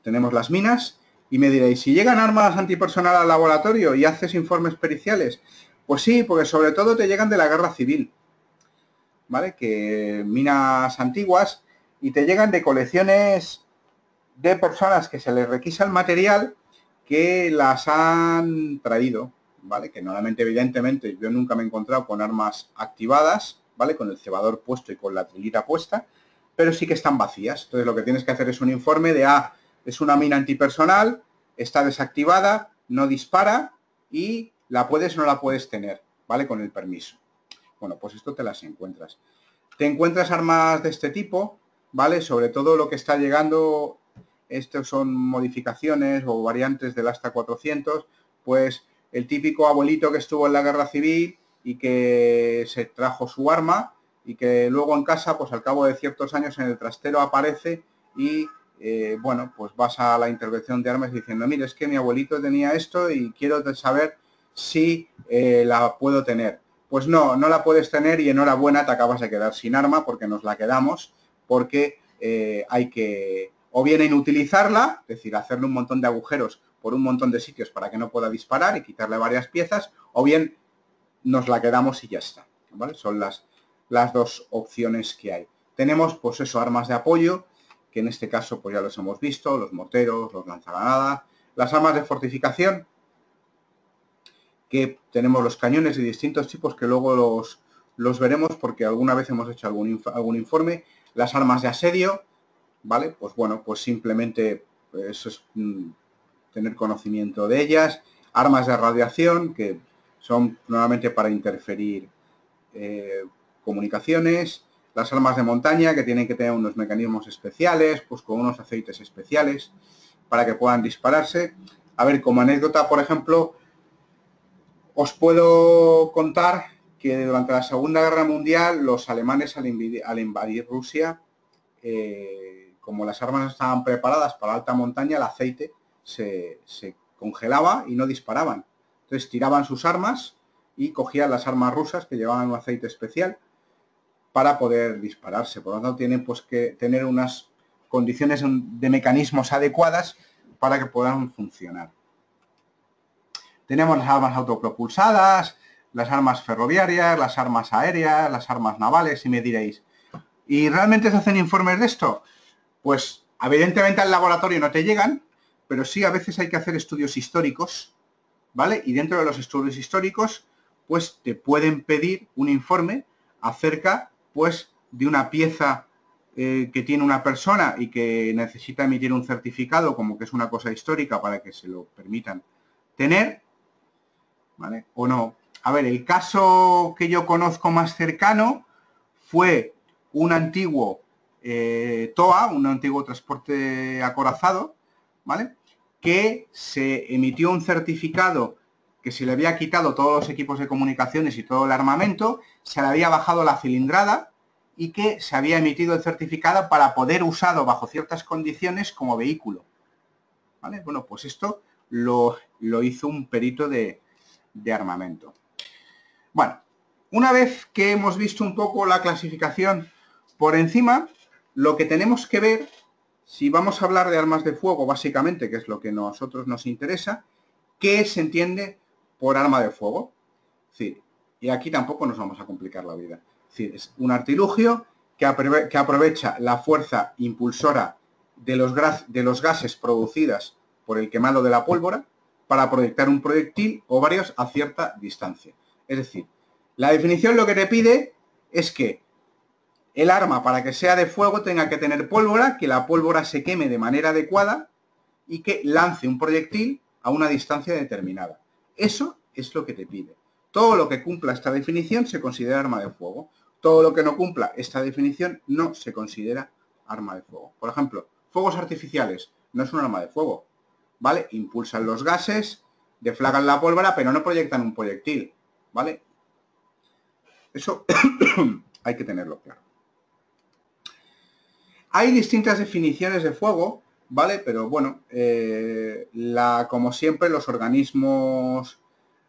tenemos las minas, y me diréis, si llegan armas antipersonal al laboratorio y haces informes periciales, pues sí, porque sobre todo te llegan de la guerra civil, ¿vale? Que minas antiguas, y te llegan de colecciones de personas que se les requisa el material que las han traído, ¿vale? Que normalmente, evidentemente, yo nunca me he encontrado con armas activadas, ¿vale? Con el cebador puesto y con la trilita puesta, pero sí que están vacías. Entonces lo que tienes que hacer es un informe de, es una mina antipersonal, está desactivada, no dispara y la puedes o no la puedes tener, ¿vale? Con el permiso. Bueno, pues esto te las encuentras. Te encuentras armas de este tipo, ¿vale? Sobre todo lo que está llegando, estos son modificaciones o variantes del Asta 400, pues el típico abuelito que estuvo en la guerra civil y que se trajo su arma y que luego en casa, pues al cabo de ciertos años en el trastero aparece y, bueno, pues vas a la intervención de armas diciendo, mire, es que mi abuelito tenía esto y quiero saber si la puedo tener. pues no la puedes tener y enhorabuena, te acabas de quedar sin arma porque nos la quedamos, porque hay que o bien inutilizarla, es decir, hacerle un montón de agujeros por un montón de sitios para que no pueda disparar y quitarle varias piezas, o bien nos la quedamos y ya está, ¿vale? Son las dos opciones que hay. Tenemos, pues eso, armas de apoyo, que en este caso pues ya los hemos visto, los morteros, los lanzagranadas, las armas de fortificación, que tenemos los cañones de distintos tipos que luego los veremos porque alguna vez hemos hecho algún informe, las armas de asedio, ¿vale? Pues bueno, pues simplemente eso es tener conocimiento de ellas, armas de radiación, que son normalmente para interferir comunicaciones, las armas de montaña, que tienen que tener unos mecanismos especiales, pues con unos aceites especiales, para que puedan dispararse. A ver, como anécdota, por ejemplo, os puedo contar que durante la Segunda Guerra Mundial, los alemanes al invadir Rusia, como las armas no estaban preparadas para alta montaña, el aceite se congelaba y no disparaban. Entonces tiraban sus armas y cogían las armas rusas que llevaban un aceite especial para poder dispararse. Por lo tanto, tienen pues que tener unas condiciones de mecanismos adecuadas para que puedan funcionar. Tenemos las armas autopropulsadas, las armas ferroviarias, las armas aéreas, las armas navales, y me diréis, ¿y realmente se hacen informes de esto? Pues evidentemente al laboratorio no te llegan, pero sí a veces hay que hacer estudios históricos, ¿vale? Y dentro de los estudios históricos, pues te pueden pedir un informe acerca, pues, de una pieza que tiene una persona y que necesita emitir un certificado como que es una cosa histórica para que se lo permitan tener, ¿vale? O no. A ver, el caso que yo conozco más cercano fue un antiguo TOA, un antiguo transporte acorazado, ¿vale? Que se emitió un certificado que se le había quitado todos los equipos de comunicaciones y todo el armamento, se le había bajado la cilindrada y que se había emitido el certificado para poder usado bajo ciertas condiciones como vehículo, ¿vale? Bueno, pues esto lo hizo un perito de armamento. Bueno, una vez que hemos visto un poco la clasificación por encima, lo que tenemos que ver, si vamos a hablar de armas de fuego, básicamente, que es lo que a nosotros nos interesa, ¿qué se entiende por arma de fuego? Es decir, y aquí tampoco nos vamos a complicar la vida. Es decir, es un artilugio que aprovecha la fuerza impulsora de los gases producidas por el quemado de la pólvora para proyectar un proyectil o varios a cierta distancia. Es decir, la definición lo que te pide es que el arma, para que sea de fuego, tenga que tener pólvora, que la pólvora se queme de manera adecuada y que lance un proyectil a una distancia determinada. Eso es lo que te pide. Todo lo que cumpla esta definición se considera arma de fuego. Todo lo que no cumpla esta definición no se considera arma de fuego. Por ejemplo, fuegos artificiales no es un arma de fuego, ¿vale? Impulsan los gases, deflagan la pólvora, pero no proyectan un proyectil, ¿vale? Eso hay que tenerlo claro. Hay distintas definiciones de fuego, ¿vale? Pero bueno, como siempre, los organismos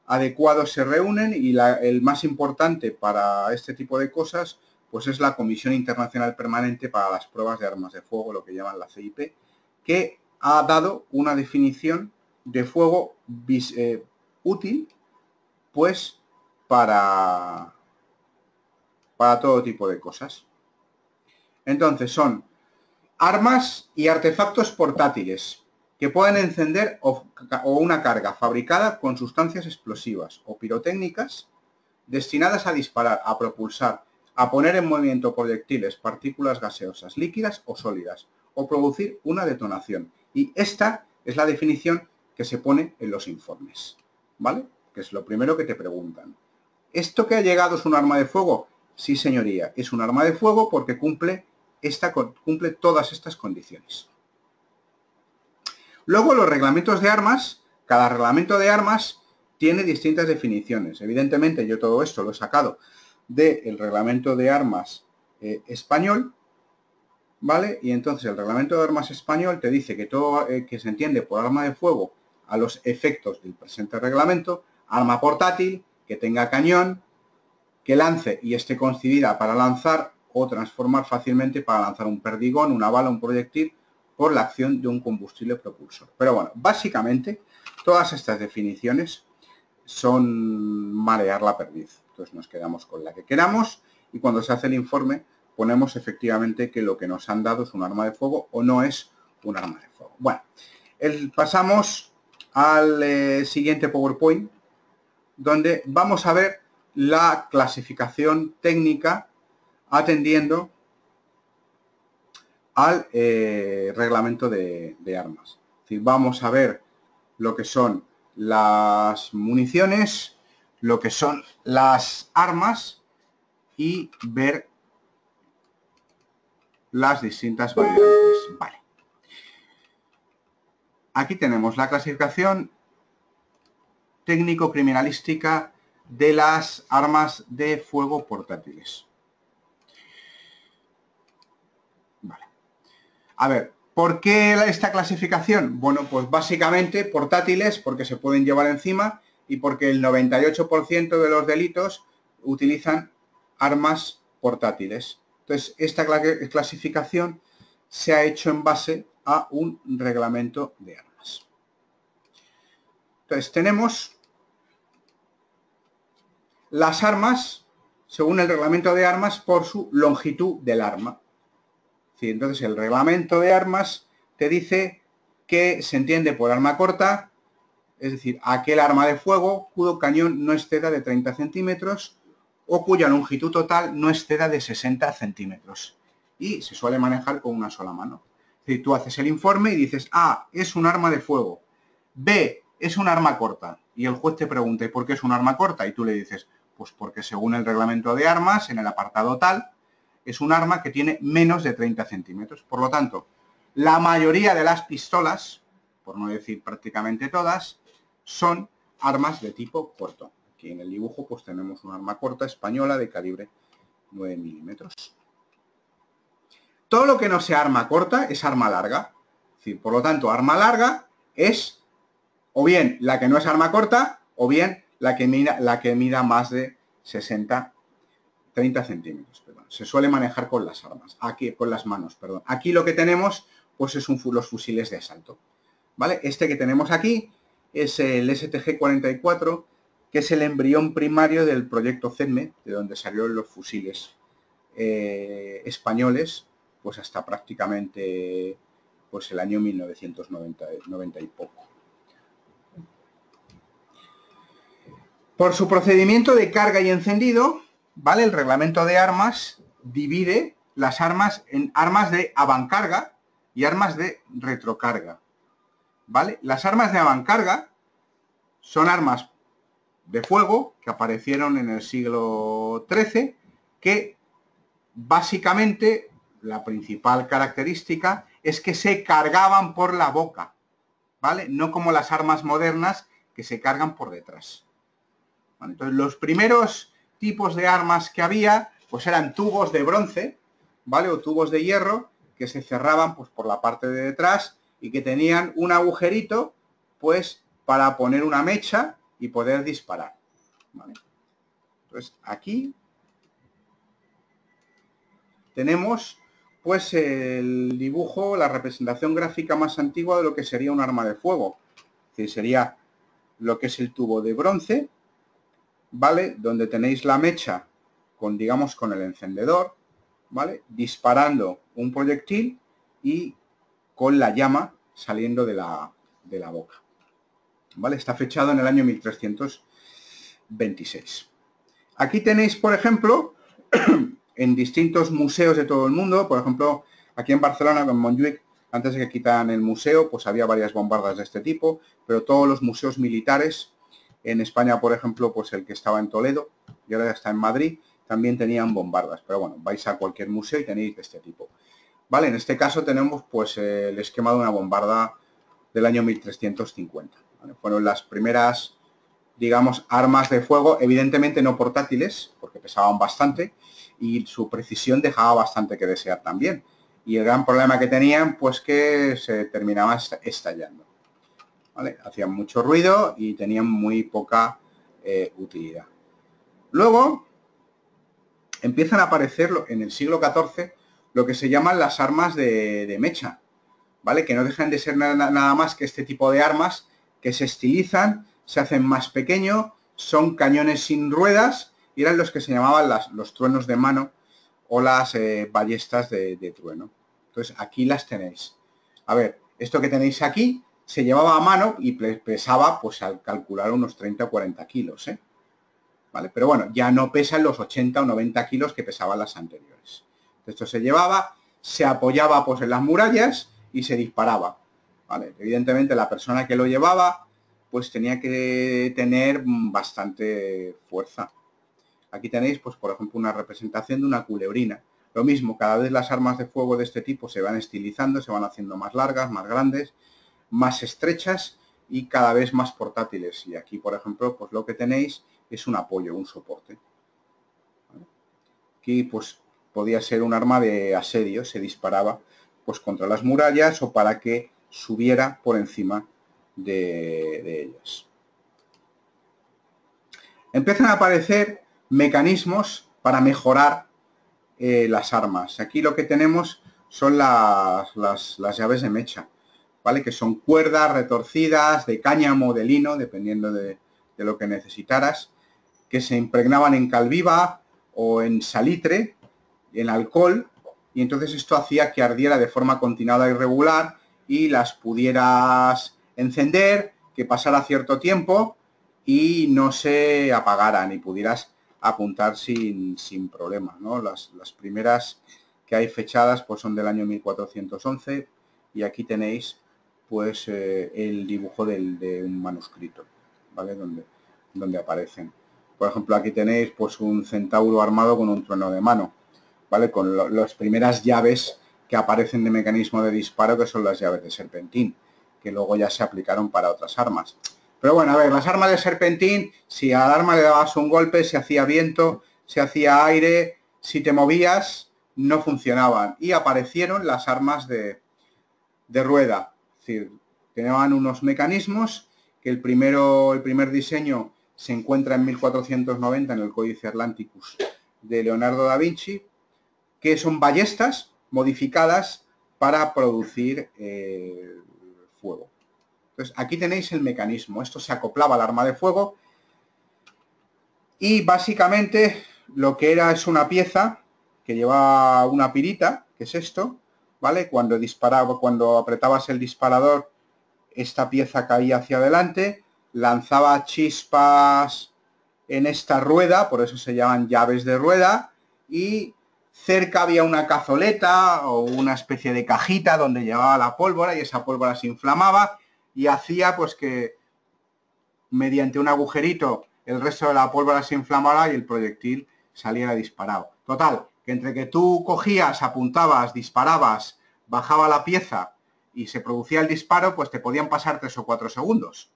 adecuados se reúnen y el más importante para este tipo de cosas, pues es la Comisión Internacional Permanente para las Pruebas de Armas de Fuego, lo que llaman la CIP, que ha dado una definición de fuego útil, pues, para todo tipo de cosas. Entonces son armas y artefactos portátiles que pueden encender o una carga fabricada con sustancias explosivas o pirotécnicas destinadas a disparar, a propulsar, a poner en movimiento proyectiles, partículas gaseosas, líquidas o sólidas, o producir una detonación. Y esta es la definición que se pone en los informes, ¿vale? Que es lo primero que te preguntan. ¿Esto que ha llegado es un arma de fuego? Sí, señoría, es un arma de fuego porque cumple todas estas condiciones. Luego, los reglamentos de armas, cada reglamento de armas tiene distintas definiciones. Evidentemente, yo todo esto lo he sacado del reglamento de armas español, ¿vale? Y entonces el reglamento de armas español te dice que todo que se entiende por arma de fuego a los efectos del presente reglamento, arma portátil, que tenga cañón, que lance y esté concebida para lanzar o transformar fácilmente para lanzar un perdigón, una bala, un proyectil, por la acción de un combustible propulsor. Pero bueno, básicamente todas estas definiciones son marear la perdiz. Entonces nos quedamos con la que queramos y cuando se hace el informe ponemos efectivamente que lo que nos han dado es un arma de fuego o no es un arma de fuego. Bueno, pasamos al siguiente PowerPoint, donde vamos a ver la clasificación técnica atendiendo al reglamento de armas. Es decir, vamos a ver lo que son las municiones, lo que son las armas y ver las distintas variantes. Vale. Aquí tenemos la clasificación técnico-criminalística de las armas de fuego portátiles. Vale. A ver, ¿por qué esta clasificación? Bueno, pues básicamente portátiles porque se pueden llevar encima y porque el 98% de los delitos utilizan armas portátiles. Entonces, esta clasificación se ha hecho en base a un reglamento de armas. Entonces, tenemos las armas, según el reglamento de armas, por su longitud del arma. Sí, entonces, el reglamento de armas te dice que se entiende por arma corta, es decir, aquel arma de fuego cuyo cañón no exceda de 30 centímetros o cuya longitud total no exceda de 60 centímetros. Y se suele manejar con una sola mano. Es decir, tú haces el informe y dices, A, es un arma de fuego. B, es un arma corta. Y el juez te pregunta, ¿y por qué es un arma corta? Y tú le dices, pues porque según el reglamento de armas, en el apartado tal, es un arma que tiene menos de 30 centímetros. Por lo tanto, la mayoría de las pistolas, por no decir prácticamente todas, son armas de tipo corto. Aquí en el dibujo pues tenemos una arma corta española de calibre 9 milímetros. Todo lo que no sea arma corta es arma larga. Es decir, por lo tanto, arma larga es o bien la que no es arma corta o bien la que mida más de 30 centímetros. Perdón. Se suele manejar con las armas, aquí con las manos, perdón. Aquí lo que tenemos pues es los fusiles de asalto. ¿Vale? Este que tenemos aquí es el STG-44, que es el embrión primario del proyecto CEDME, de donde salieron los fusiles españoles, pues hasta prácticamente pues el año 1990 y poco. Por su procedimiento de carga y encendido, ¿vale? El reglamento de armas divide las armas en armas de avancarga y armas de retrocarga. ¿Vale? Las armas de avancarga son armas de fuego que aparecieron en el siglo XIII, que básicamente la principal característica es que se cargaban por la boca, ¿vale? No como las armas modernas que se cargan por detrás. ¿Vale? Entonces, los primeros tipos de armas que había, pues eran tubos de bronce, ¿vale? O tubos de hierro que se cerraban pues por la parte de detrás y que tenían un agujerito, pues, para poner una mecha y poder disparar. ¿Vale? Entonces, aquí tenemos, pues, el dibujo, la representación gráfica más antigua de lo que sería un arma de fuego. Es decir, sería lo que es el tubo de bronce, ¿vale? Donde tenéis la mecha con, digamos, con el encendedor, ¿vale? Disparando un proyectil y con la llama saliendo de la boca. ¿Vale? Está fechado en el año 1326. Aquí tenéis, por ejemplo, en distintos museos de todo el mundo, por ejemplo, aquí en Barcelona, en Montjuic, antes de que quitaran el museo, pues había varias bombardas de este tipo, pero todos los museos militares, en España, por ejemplo, pues el que estaba en Toledo, y ahora está en Madrid, también tenían bombardas, pero bueno, vais a cualquier museo y tenéis de este tipo. Vale, en este caso tenemos pues el esquema de una bombarda del año 1350. ¿Vale? Fueron las primeras, digamos, armas de fuego, evidentemente no portátiles, porque pesaban bastante, y su precisión dejaba bastante que desear también. Y el gran problema que tenían, pues que se terminaba estallando. ¿Vale? Hacían mucho ruido y tenían muy poca utilidad. Luego, empiezan a aparecer en el siglo XIV lo que se llaman las armas de mecha, ¿vale? Que no dejan de ser nada más que este tipo de armas que se estilizan, se hacen más pequeño, son cañones sin ruedas y eran los que se llamaban los truenos de mano o las ballestas de trueno. Entonces, aquí las tenéis. A ver, esto que tenéis aquí se llevaba a mano y pesaba, pues al calcular, unos 30 o 40 kilos, ¿eh? ¿Vale? Pero bueno, ya no pesan los 80 o 90 kilos que pesaban las anteriores. Esto se llevaba, se apoyaba pues en las murallas y se disparaba, ¿vale? Evidentemente la persona que lo llevaba pues tenía que tener bastante fuerza. Aquí tenéis, pues por ejemplo, una representación de una culebrina. Lo mismo, cada vez las armas de fuego de este tipo se van estilizando, se van haciendo más largas, más grandes, más estrechas y cada vez más portátiles. Y aquí, por ejemplo, pues lo que tenéis es un apoyo, un soporte. Aquí, pues, podía ser un arma de asedio, se disparaba pues contra las murallas o para que subiera por encima de ellas. Empiezan a aparecer mecanismos para mejorar las armas. Aquí lo que tenemos son las llaves de mecha, ¿vale? Que son cuerdas retorcidas de cáñamo, de lino, dependiendo de lo que necesitaras, que se impregnaban en cal viva o en salitre, en alcohol, y entonces esto hacía que ardiera de forma continuada y regular y las pudieras encender, que pasara cierto tiempo y no se apagaran y pudieras apuntar sin problema, ¿no? Las primeras que hay fechadas pues son del año 1411 y aquí tenéis pues el dibujo de un manuscrito, ¿vale? Donde aparecen. Por ejemplo, aquí tenéis pues un centauro armado con un trueno de mano, ¿vale? Con las primeras llaves que aparecen de mecanismo de disparo, que son las llaves de serpentín, que luego ya se aplicaron para otras armas. Pero bueno, a ver, las armas de serpentín, si al arma le dabas un golpe, se hacía viento, se hacía aire, si te movías, no funcionaban. Y aparecieron las armas de rueda. Es decir, tenían unos mecanismos que el primer diseño se encuentra en 1490 en el Códice Atlanticus de Leonardo da Vinci, que son ballestas modificadas para producir fuego. Entonces, aquí tenéis el mecanismo. Esto se acoplaba al arma de fuego y básicamente lo que era es una pieza que lleva una pirita, que es esto, ¿vale? Cuando disparaba, cuando apretabas el disparador, esta pieza caía hacia adelante, lanzaba chispas en esta rueda, por eso se llaman llaves de rueda, y cerca había una cazoleta o una especie de cajita donde llevaba la pólvora y esa pólvora se inflamaba y hacía pues que mediante un agujerito el resto de la pólvora se inflamara y el proyectil saliera disparado. Total, que entre que tú cogías, apuntabas, disparabas, bajaba la pieza y se producía el disparo, pues te podían pasar 3 o 4 segundos.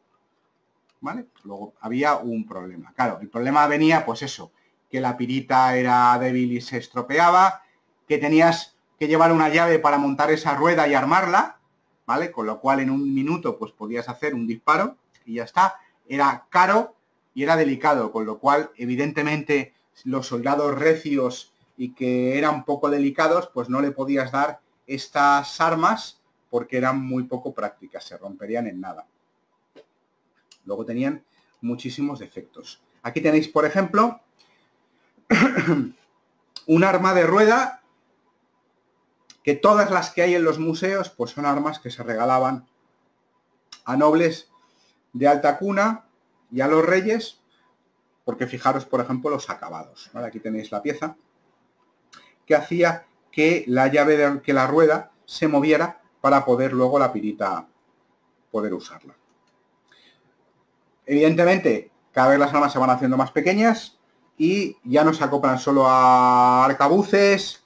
¿Vale? Luego había un problema. Claro, el problema venía, pues eso, que la pirita era débil y se estropeaba, que tenías que llevar una llave para montar esa rueda y armarla, ¿vale? Con lo cual en un minuto pues podías hacer un disparo y ya está. Era caro y era delicado, con lo cual evidentemente los soldados recios y que eran poco delicados pues no le podías dar estas armas porque eran muy poco prácticas, se romperían en nada. Luego tenían muchísimos defectos. Aquí tenéis, por ejemplo, un arma de rueda que todas las que hay en los museos pues son armas que se regalaban a nobles de alta cuna y a los reyes, porque fijaros, por ejemplo, los acabados, ¿vale? Aquí tenéis la pieza que hacía que la llave que la rueda se moviera para poder luego la pirita poder usarla. Evidentemente, cada vez las armas se van haciendo más pequeñas y ya no se acoplan solo a arcabuces,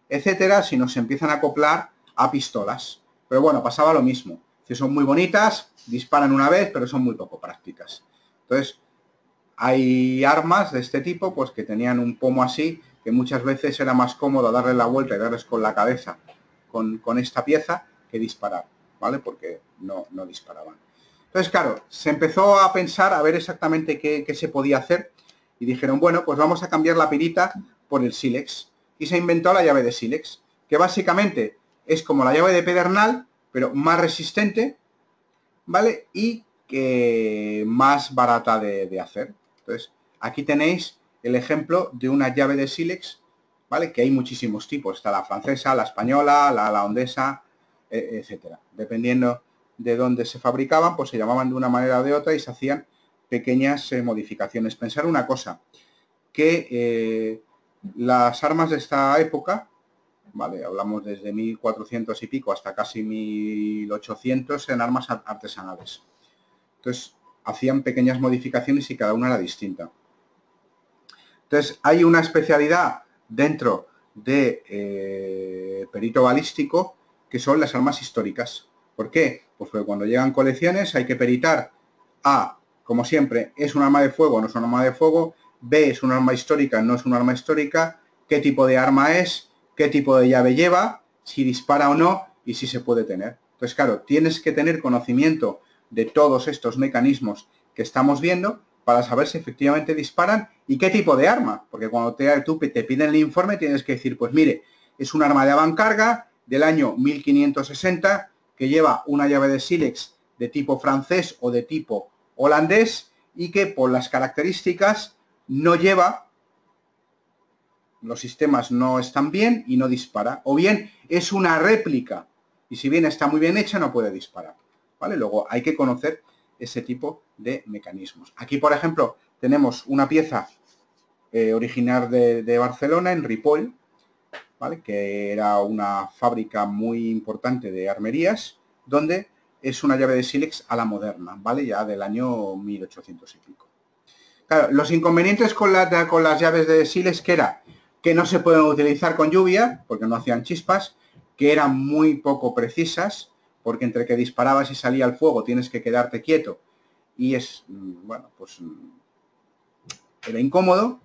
etcétera, sino se empiezan a acoplar a pistolas. Pero bueno, pasaba lo mismo. Si son muy bonitas, disparan una vez, pero son muy poco prácticas. Entonces, hay armas de este tipo, pues que tenían un pomo así, que muchas veces era más cómodo darle la vuelta y darles con la cabeza con esta pieza que disparar, ¿vale? Porque no disparaban. Entonces, claro, se empezó a pensar a ver exactamente qué se podía hacer y dijeron, bueno, pues vamos a cambiar la pirita por el sílex y se inventó la llave de sílex, que básicamente es como la llave de pedernal, pero más resistente, ¿vale? Y que más barata de hacer. Entonces, aquí tenéis el ejemplo de una llave de sílex, ¿vale? Que hay muchísimos tipos. Está la francesa, la española, la hondesa, etcétera. Dependiendo de dónde se fabricaban, pues se llamaban de una manera o de otra y se hacían pequeñas modificaciones. Pensar una cosa, que las armas de esta época, ¿vale? Hablamos desde 1400 y pico hasta casi 1800 en armas artesanales. Entonces, hacían pequeñas modificaciones y cada una era distinta. Entonces, hay una especialidad dentro de perito balístico que son las armas históricas. ¿Por qué? Pues porque cuando llegan colecciones hay que peritar A, como siempre, ¿es un arma de fuego o no es un arma de fuego? B, ¿es un arma histórica o no es un arma histórica? ¿Qué tipo de arma es? ¿Qué tipo de llave lleva? Si dispara o no y si se puede tener. Entonces, claro, tienes que tener conocimiento de todos estos mecanismos que estamos viendo para saber si efectivamente disparan y qué tipo de arma. Porque cuando te piden el informe tienes que decir, pues mire, es un arma de avancarga del año 1560 que lleva una llave de sílex de tipo francés o de tipo holandés y que por las características no lleva, los sistemas no están bien y no dispara. O bien es una réplica y si bien está muy bien hecha no puede disparar. ¿Vale? Luego hay que conocer ese tipo de mecanismos. Aquí, por ejemplo, tenemos una pieza original de Barcelona, en Ripoll, ¿vale? Que era una fábrica muy importante de armerías, donde es una llave de sílex a la moderna, ¿vale? Ya del año 1800 y pico. Claro, los inconvenientes con las llaves de sílex que era que no se pueden utilizar con lluvia, porque no hacían chispas, que eran muy poco precisas, porque entre que disparabas y salía el fuego tienes que quedarte quieto y es, bueno, pues era incómodo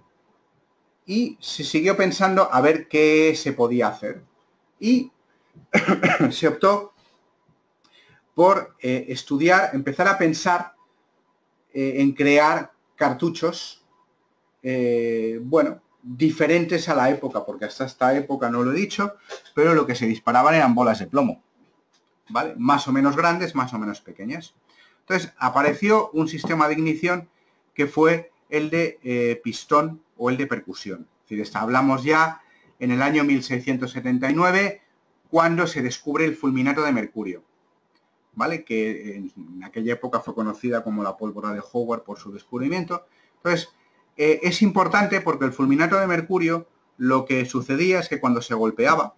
y se siguió pensando a ver qué se podía hacer y se optó por empezar a pensar en crear cartuchos, bueno, diferentes a la época, porque hasta esta época no lo he dicho, pero lo que se disparaban eran bolas de plomo, ¿vale? Más o menos grandes, más o menos pequeñas. Entonces apareció un sistema de ignición que fue el de pistón o el de percusión. Es decir, hablamos ya en el año 1679, cuando se descubre el fulminato de mercurio, ¿vale? Que en aquella época fue conocida como la pólvora de Howard por su descubrimiento. Entonces, es importante porque el fulminato de mercurio, lo que sucedía es que cuando se golpeaba,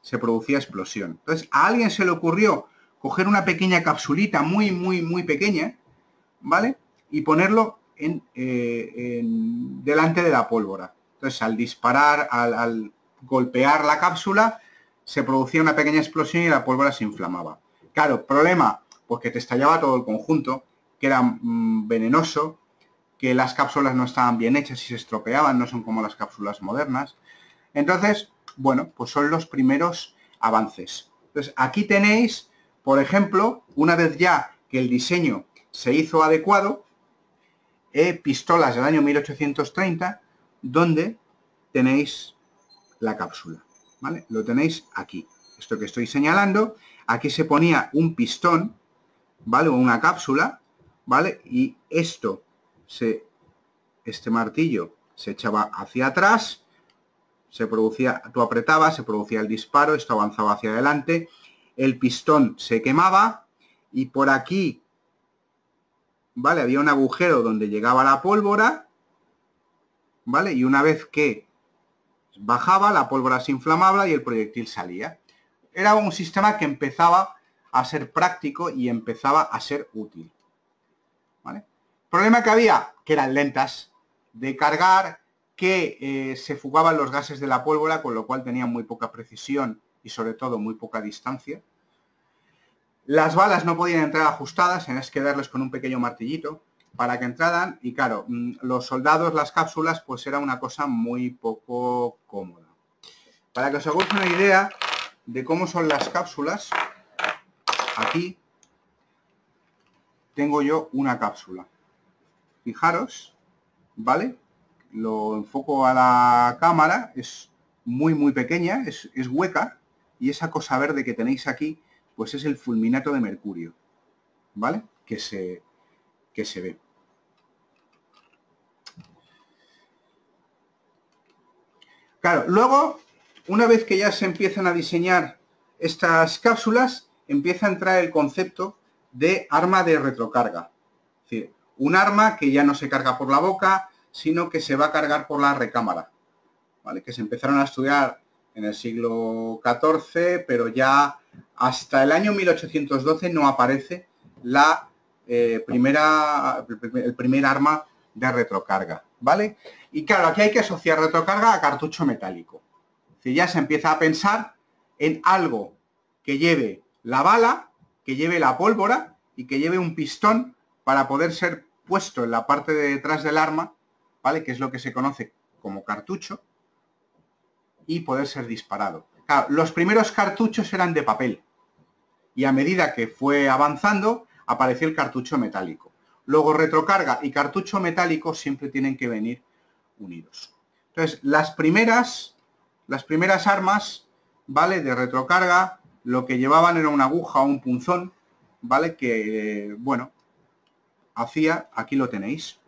se producía explosión. Entonces, a alguien se le ocurrió coger una pequeña capsulita muy, muy, muy pequeña, ¿vale? Y ponerlo delante de la pólvora. Entonces, al disparar, al golpear la cápsula, se producía una pequeña explosión y la pólvora se inflamaba. Claro, problema, pues que te estallaba todo el conjunto, que era venenoso, que las cápsulas no estaban bien hechas y se estropeaban, no son como las cápsulas modernas. Entonces, bueno, pues son los primeros avances. Entonces, aquí tenéis, por ejemplo, una vez ya que el diseño se hizo adecuado, pistolas del año 1830, donde tenéis la cápsula, ¿vale? Lo tenéis aquí. Esto que estoy señalando, aquí se ponía un pistón, ¿vale? O una cápsula, ¿vale? Y este martillo se echaba hacia atrás, se producía, tú apretabas, se producía el disparo, esto avanzaba hacia adelante, el pistón se quemaba y por aquí, ¿vale? Había un agujero donde llegaba la pólvora, ¿vale? Y una vez que bajaba, la pólvora se inflamaba y el proyectil salía. Era un sistema que empezaba a ser práctico y empezaba a ser útil, ¿vale? El problema que había, que eran lentas de cargar, que se fugaban los gases de la pólvora, con lo cual tenían muy poca precisión y sobre todo muy poca distancia. Las balas no podían entrar ajustadas, tenías que darles con un pequeño martillito para que entraran y claro, los soldados, las cápsulas, pues era una cosa muy poco cómoda. Para que os hagáis una idea de cómo son las cápsulas, aquí tengo yo una cápsula. Fijaros, ¿vale? lo enfoco a la cámara, es muy pequeña, es hueca, y esa cosa verde que tenéis aquí, pues es el fulminato de mercurio, ¿vale? Que se ve. Claro, luego, una vez que ya se empiezan a diseñar estas cápsulas, empieza a entrar el concepto de arma de retrocarga. Es decir, un arma que ya no se carga por la boca, sino que se va a cargar por la recámara, ¿vale? Que se empezaron a estudiar en el siglo XIV, pero ya hasta el año 1812 no aparece el primer arma de retrocarga, ¿vale? Y claro, aquí hay que asociar retrocarga a cartucho metálico. Es decir, ya se empieza a pensar en algo que lleve la bala, que lleve la pólvora y que lleve un pistón para poder ser puesto en la parte de detrás del arma, ¿vale? Que es lo que se conoce como cartucho, y poder ser disparado. Claro, los primeros cartuchos eran de papel y a medida que fue avanzando apareció el cartucho metálico. Luego retrocarga y cartucho metálico siempre tienen que venir unidos. Entonces, las primeras armas, ¿vale? De retrocarga, lo que llevaban era una aguja o un punzón, ¿vale? Que, bueno, hacía, aquí lo tenéis.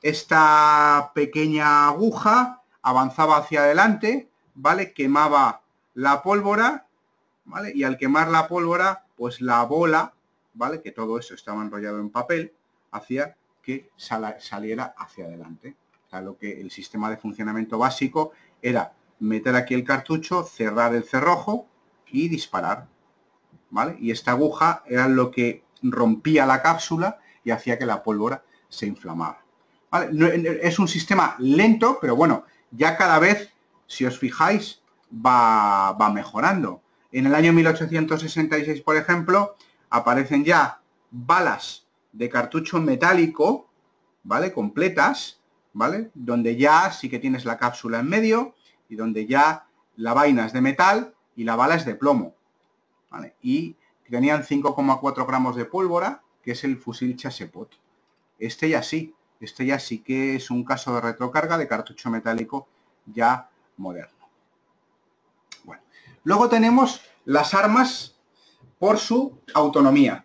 Esta pequeña aguja avanzaba hacia adelante, ¿vale? Quemaba la pólvora, ¿vale? Y al quemar la pólvora, pues la bola, ¿vale? Que todo eso estaba enrollado en papel, hacía que saliera hacia adelante. O sea, el sistema de funcionamiento básico era meter aquí el cartucho, cerrar el cerrojo y disparar, ¿vale? Y esta aguja era lo que rompía la cápsula y hacía que la pólvora se inflamara, ¿vale? Es un sistema lento, pero bueno, ya cada vez, si os fijáis, va mejorando. En el año 1866, por ejemplo, aparecen ya balas de cartucho metálico, ¿vale? Completas, ¿vale? Donde ya sí que tienes la cápsula en medio y donde ya la vaina es de metal y la bala es de plomo, ¿vale? Y tenían 5,4 gramos de pólvora, que es el fusil Chassepot. Este ya sí que es un caso de retrocarga de cartucho metálico ya moderno. Bueno, luego tenemos las armas por su autonomía.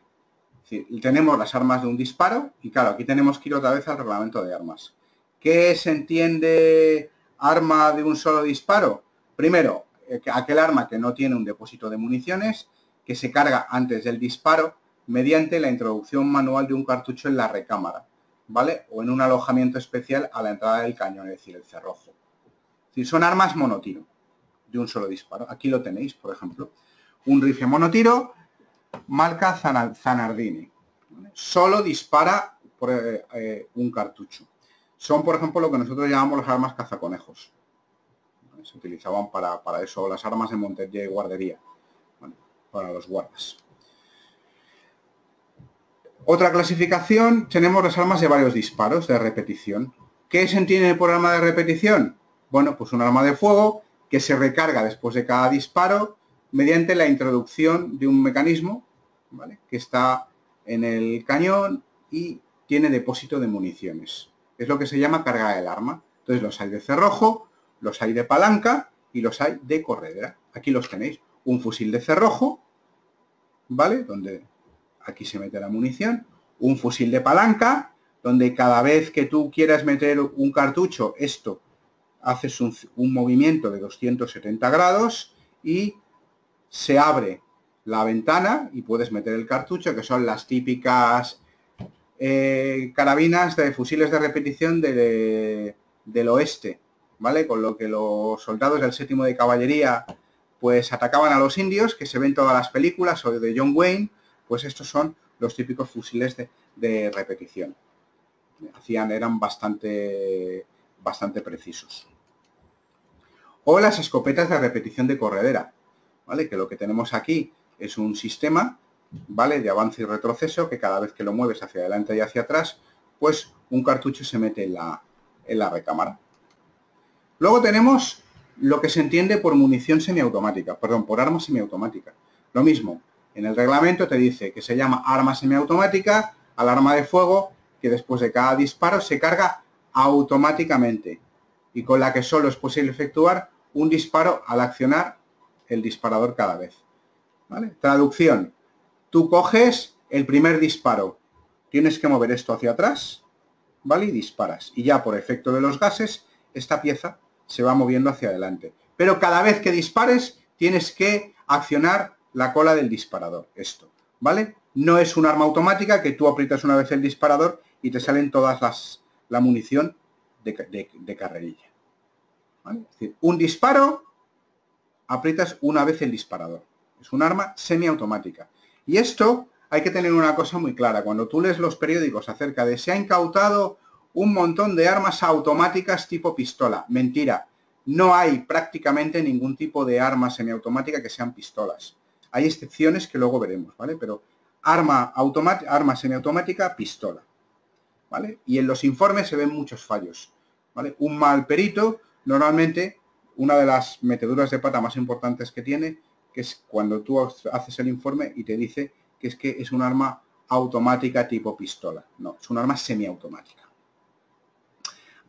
Es decir, tenemos las armas de un disparo y claro, aquí tenemos que ir otra vez al reglamento de armas. ¿Qué se entiende arma de un solo disparo? Primero, aquel arma que no tiene un depósito de municiones, que se carga antes del disparo mediante la introducción manual de un cartucho en la recámara, ¿vale? O en un alojamiento especial a la entrada del cañón, es decir, el cerrojo. Es decir, son armas monotiro, de un solo disparo. Aquí lo tenéis, por ejemplo. Un rifle monotiro, marca Zanardini. ¿Vale? Solo dispara por un cartucho. Son, por ejemplo, lo que nosotros llamamos las armas cazaconejos. ¿Vale? Se utilizaban para eso, las armas de montería y guardería, ¿vale? Para los guardas. Otra clasificación, tenemos las armas de varios disparos, de repetición. ¿Qué se entiende por arma de repetición? Bueno, pues un arma de fuego que se recarga después de cada disparo mediante la introducción de un mecanismo, ¿vale? Que está en el cañón y tiene depósito de municiones. Es lo que se llama carga del arma. Entonces los hay de cerrojo, los hay de palanca y los hay de corredera. Aquí los tenéis. Un fusil de cerrojo, ¿vale? Donde aquí se mete la munición. Un fusil de palanca, donde cada vez que tú quieras meter un cartucho, esto haces un movimiento de 270 grados y se abre la ventana y puedes meter el cartucho, que son las típicas carabinas de fusiles de repetición del oeste, ¿vale? Con lo que los soldados del 7º de caballería pues atacaban a los indios, que se ven todas las películas, o de John Wayne, pues estos son los típicos fusiles de repetición. Eran bastante precisos. O las escopetas de repetición de corredera, ¿vale? Que lo que tenemos aquí es un sistema, ¿vale? De avance y retroceso, que cada vez que lo mueves hacia adelante y hacia atrás, pues un cartucho se mete en la recámara. Luego tenemos lo que se entiende por munición semiautomática, perdón, por arma semiautomática. Lo mismo, en el reglamento te dice que se llama arma semiautomática al arma de fuego que después de cada disparo se carga automáticamente y con la que solo es posible efectuar un disparo al accionar el disparador cada vez. ¿Vale? Traducción. Tú coges el primer disparo, tienes que mover esto hacia atrás, ¿vale? Y disparas. Y ya por efecto de los gases, esta pieza se va moviendo hacia adelante. Pero cada vez que dispares, tienes que accionar la cola del disparador. Esto, ¿vale? No es un arma automática que tú aprietas una vez el disparador y te salen todas la munición de carrerilla. ¿Vale? Es decir, un disparo, aprietas una vez el disparador. Es un arma semiautomática. Y esto hay que tener una cosa muy clara. Cuando tú lees los periódicos acerca de se ha incautado un montón de armas automáticas tipo pistola. Mentira. No hay prácticamente ningún tipo de arma semiautomática que sean pistolas. Hay excepciones que luego veremos, ¿vale? Pero arma semiautomática, pistola. ¿Vale? Y en los informes se ven muchos fallos. ¿Vale? Un mal perito, normalmente, una de las meteduras de pata más importantes que tiene, que es cuando tú haces el informe y te dice que es un arma automática tipo pistola. No, es un arma semiautomática.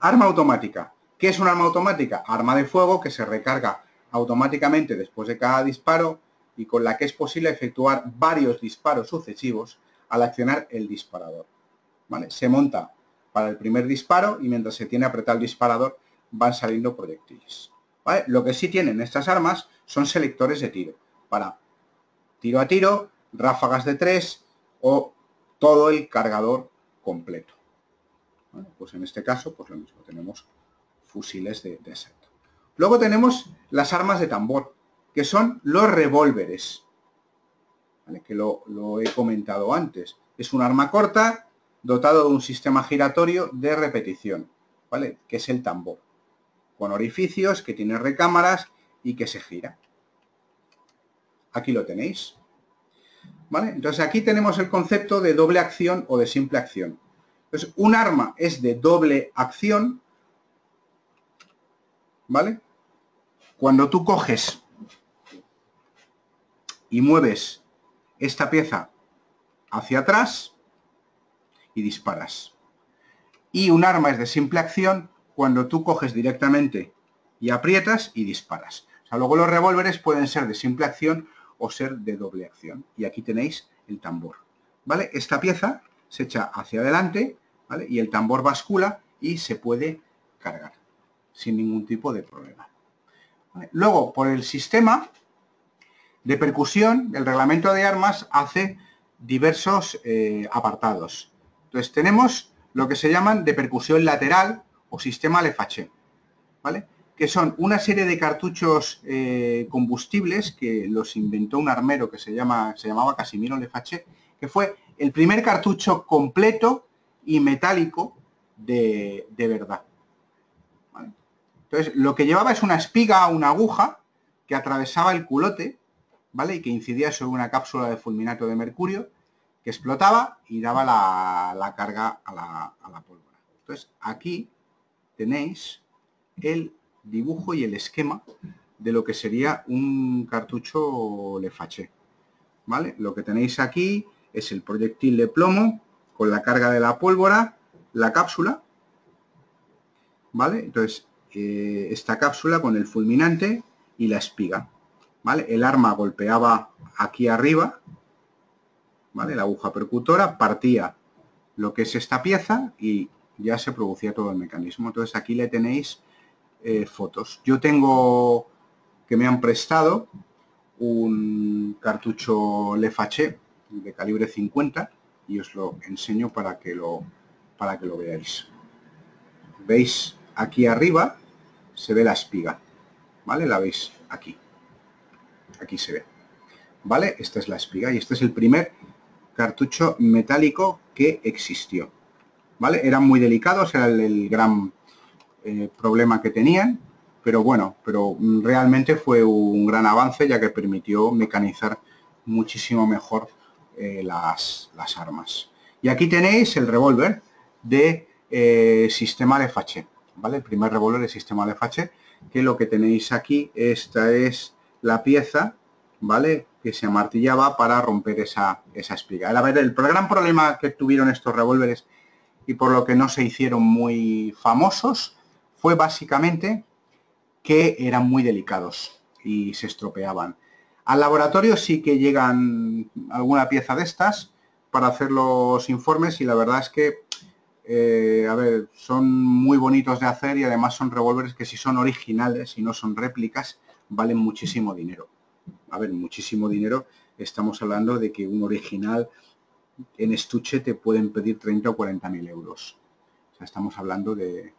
Arma automática. ¿Qué es un arma automática? Arma de fuego que se recarga automáticamente después de cada disparo y con la que es posible efectuar varios disparos sucesivos al accionar el disparador. ¿Vale? Se monta para el primer disparo y mientras se tiene apretado el disparador van saliendo proyectiles. ¿Vale? Lo que sí tienen estas armas son selectores de tiro para tiro a tiro, ráfagas de 3 o todo el cargador completo. ¿Vale? Pues en este caso, pues lo mismo, tenemos fusiles de asalto. Luego tenemos las armas de tambor, que son los revólveres, ¿vale? Que lo he comentado antes. Es un arma corta, dotado de un sistema giratorio de repetición, ¿vale? Que es el tambor, con orificios, que tiene recámaras y que se gira. Aquí lo tenéis, ¿vale? Entonces aquí tenemos el concepto de doble acción o de simple acción. Entonces un arma es de doble acción, ¿vale? Cuando tú coges y mueves esta pieza hacia atrás y disparas. Y un arma es de simple acción cuando tú coges directamente y aprietas y disparas. O sea, luego los revólveres pueden ser de simple acción o ser de doble acción. Y aquí tenéis el tambor, ¿vale? Esta pieza se echa hacia adelante, ¿vale? Y el tambor bascula y se puede cargar sin ningún tipo de problema. ¿Vale? Luego, por el sistema de percusión, el reglamento de armas hace diversos apartados. Entonces tenemos lo que se llaman de percusión lateral o sistema Lefaucheux, ¿vale? Que son una serie de cartuchos combustibles que los inventó un armero que se llamaba Casimiro Lefaucheux, que fue el primer cartucho completo y metálico de verdad. ¿Vale? Entonces, lo que llevaba es una espiga, una aguja, que atravesaba el culote, ¿vale? Y que incidía sobre una cápsula de fulminato de mercurio, que explotaba y daba la carga a la pólvora. Entonces, aquí tenéis el dibujo y el esquema de lo que sería un cartucho Lefaucheux, ¿vale? Lo que tenéis aquí es el proyectil de plomo con la carga de la pólvora, la cápsula, ¿vale? Entonces, esta cápsula con el fulminante y la espiga, ¿vale? El arma golpeaba aquí arriba, ¿vale? La aguja percutora partía lo que es esta pieza y ya se producía todo el mecanismo. Entonces, aquí le tenéis fotos. Yo tengo que me han prestado un cartucho Lefaucheux de calibre 50 y os lo enseño para que lo veáis. ¿Veis? Aquí arriba se ve la espiga, ¿vale? La veis aquí. Aquí se ve, ¿vale? Esta es la espiga y este es el primer cartucho metálico que existió, ¿vale? Eran muy delicados, era el gran problema que tenían, pero bueno, realmente fue un gran avance ya que permitió mecanizar muchísimo mejor las armas. Y aquí tenéis el revólver de sistema Lefaucheux, ¿vale? El primer revólver de sistema Lefaucheux, que lo que tenéis aquí, esta es la pieza, ¿vale? Que se amartillaba para romper esa espiga. A ver, el gran problema que tuvieron estos revólveres y por lo que no se hicieron muy famosos fue básicamente que eran muy delicados y se estropeaban. Al laboratorio sí que llegan alguna pieza de estas para hacer los informes y la verdad es que, a ver, son muy bonitos de hacer y además son revólveres que si son originales y no son réplicas, valen muchísimo dinero. A ver, muchísimo dinero, estamos hablando de que un original en estuche te pueden pedir 30 o 40.000 euros. O sea, estamos hablando de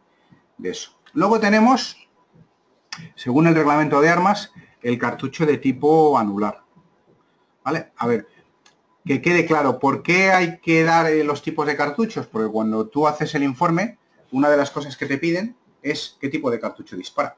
eso. Luego tenemos, según el reglamento de armas, el cartucho de tipo anular. ¿Vale? A ver, que quede claro, ¿por qué hay que dar los tipos de cartuchos? Porque cuando tú haces el informe, una de las cosas que te piden es qué tipo de cartucho dispara.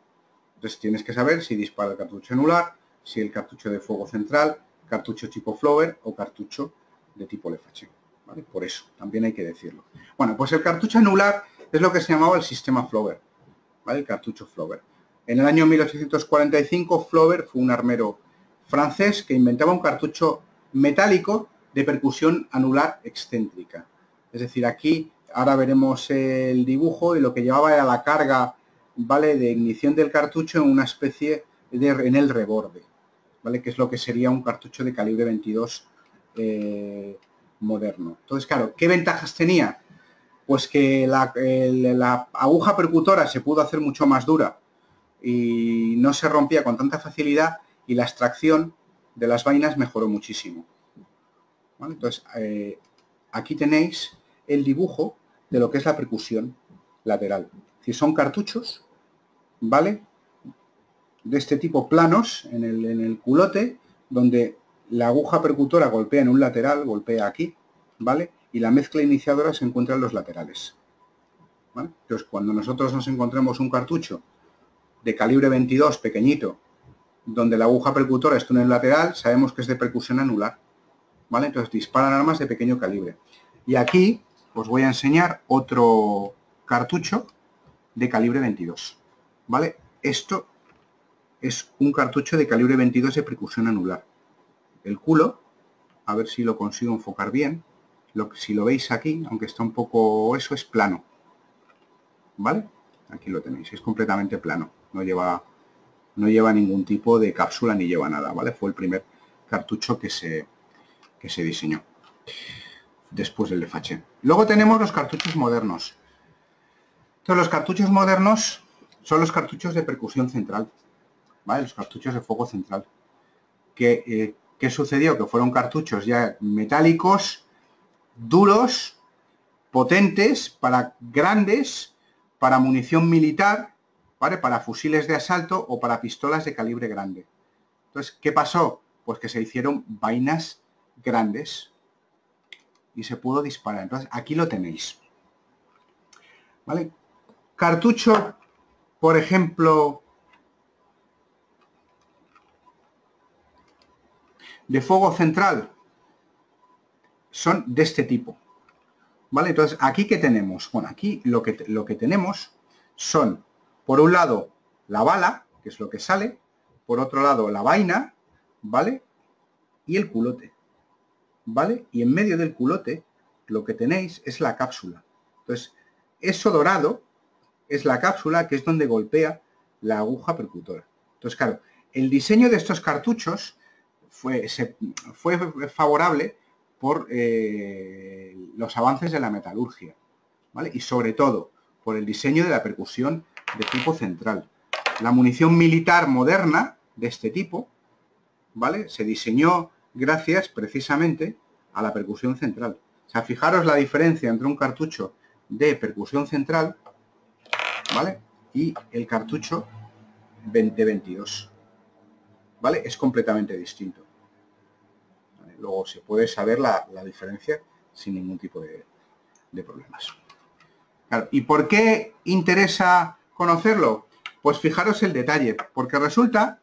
Entonces tienes que saber si dispara el cartucho anular, si el cartucho de fuego central, cartucho tipo Flower o cartucho de tipo LFH. ¿Vale? Por eso, también hay que decirlo. Bueno, pues el cartucho anular es lo que se llamaba el sistema Flower, ¿vale? El cartucho Flower. En el año 1845, Flower fue un armero francés que inventaba un cartucho metálico de percusión anular excéntrica. Es decir, aquí ahora veremos el dibujo y lo que llevaba era la carga, ¿vale?, de ignición del cartucho en una especie de en el reborde, ¿vale?, que es lo que sería un cartucho de calibre 22 moderno. Entonces, claro, ¿qué ventajas tenía? Pues que la aguja percutora se pudo hacer mucho más dura y no se rompía con tanta facilidad y la extracción de las vainas mejoró muchísimo. ¿Vale? Entonces, aquí tenéis el dibujo de lo que es la percusión lateral. Es decir, son cartuchos, ¿vale?, de este tipo planos en el culote, donde la aguja percutora golpea en un lateral, golpea aquí, ¿vale?, y la mezcla iniciadora se encuentra en los laterales. ¿Vale? Entonces, cuando nosotros nos encontremos un cartucho de calibre 22 pequeñito, donde la aguja percutora está en el lateral, sabemos que es de percusión anular. ¿Vale? Entonces disparan armas de pequeño calibre. Y aquí os voy a enseñar otro cartucho de calibre 22. ¿Vale? Esto es un cartucho de calibre 22 de percusión anular. El culo, a ver si lo consigo enfocar bien, si lo veis aquí, aunque está un poco, eso es plano. ¿Vale? Aquí lo tenéis, es completamente plano, no lleva ningún tipo de cápsula ni lleva nada, ¿vale? Fue el primer cartucho que se diseñó después del LFH. Luego tenemos los cartuchos modernos. Entonces, los cartuchos modernos son los cartuchos de percusión central, ¿vale? Los cartuchos de fuego central. ¿Qué sucedió? Que fueron cartuchos ya metálicos, duros, potentes, para grandes, para munición militar, ¿vale?, para fusiles de asalto o para pistolas de calibre grande. Entonces, ¿qué pasó? Pues que se hicieron vainas grandes y se pudo disparar. Entonces, aquí lo tenéis. ¿Vale? Cartucho, por ejemplo, de fuego central, son de este tipo. ¿Vale? Entonces, ¿aquí qué tenemos? Bueno, aquí lo que tenemos son, por un lado, la bala, que es lo que sale, por otro lado, la vaina, ¿vale?, y el culote, ¿vale? Y en medio del culote lo que tenéis es la cápsula. Entonces, eso dorado es la cápsula, que es donde golpea la aguja percutora. Entonces, claro, el diseño de estos cartuchos fue favorable por los avances de la metalurgia, ¿vale? Y sobre todo por el diseño de la percusión de tipo central. La munición militar moderna de este tipo, ¿vale?, se diseñó gracias precisamente a la percusión central. O sea, fijaros la diferencia entre un cartucho de percusión central, ¿vale?, y el cartucho 2022, ¿vale? Es completamente distinto. ¿Vale? Luego se puede saber la diferencia sin ningún tipo de problemas. Claro, ¿y por qué interesa conocerlo? Pues fijaros el detalle, porque resulta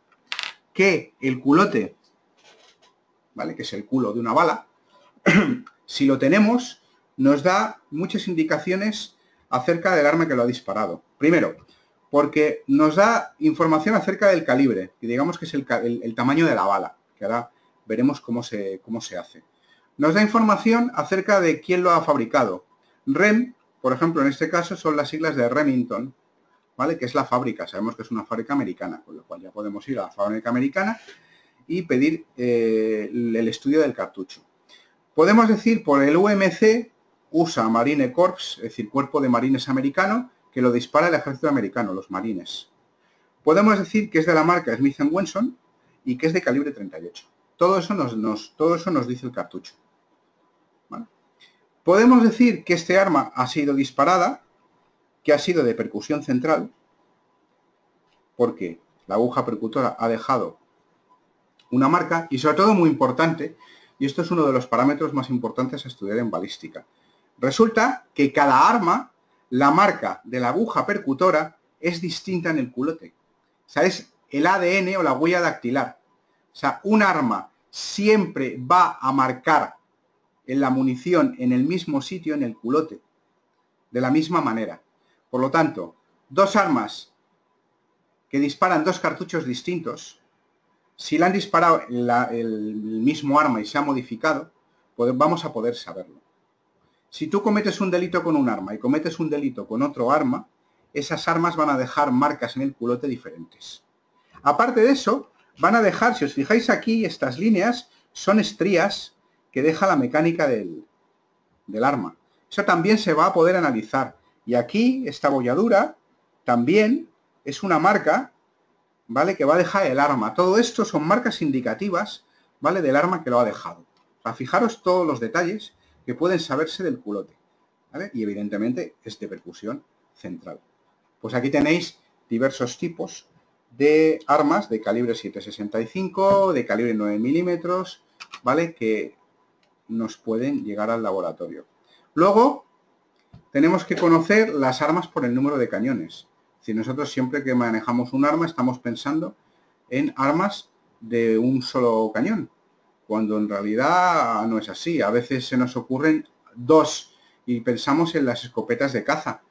que el culote, ¿vale?, que es el culo de una bala, si lo tenemos, nos da muchas indicaciones acerca del arma que lo ha disparado. Primero, porque nos da información acerca del calibre, que digamos que es el tamaño de la bala, que ahora veremos cómo se hace. Nos da información acerca de quién lo ha fabricado. REM, por ejemplo, en este caso son las siglas de Remington, ¿vale? Que es la fábrica. Sabemos que es una fábrica americana, con lo cual ya podemos ir a la fábrica americana y pedir el estudio del cartucho. Podemos decir por el UMC, USA Marine Corps, es decir, Cuerpo de Marines Americano, que lo dispara el ejército americano, los marines. Podemos decir que es de la marca Smith & Wesson y que es de calibre 38. Todo eso nos dice el cartucho. ¿Vale? Podemos decir que este arma ha sido disparada, que ha sido de percusión central, porque la aguja percutora ha dejado una marca y sobre todo muy importante, y esto es uno de los parámetros más importantes a estudiar en balística. Resulta que cada arma, la marca de la aguja percutora es distinta en el culote. O sea, es el ADN o la huella dactilar. O sea, un arma siempre va a marcar en la munición en el mismo sitio, en el culote, de la misma manera. Por lo tanto, dos armas que disparan dos cartuchos distintos, si le han disparado el mismo arma y se ha modificado, pues vamos a poder saberlo. Si tú cometes un delito con un arma y cometes un delito con otro arma, esas armas van a dejar marcas en el culote diferentes. Aparte de eso, van a dejar, si os fijáis aquí, estas líneas son estrías que deja la mecánica del arma. Eso también se va a poder analizar. Y aquí, esta bolladura, también es una marca, ¿vale?, que va a dejar el arma. Todo esto son marcas indicativas, ¿vale?, del arma que lo ha dejado. O sea, fijaros todos los detalles que pueden saberse del culote, ¿vale? Y evidentemente es de percusión central. Pues aquí tenéis diversos tipos de armas de calibre 7,65, de calibre 9 milímetros, ¿vale?, que nos pueden llegar al laboratorio. Luego, tenemos que conocer las armas por el número de cañones. Si nosotros siempre que manejamos un arma estamos pensando en armas de un solo cañón, cuando en realidad no es así. A veces se nos ocurren dos y pensamos en las escopetas de caza.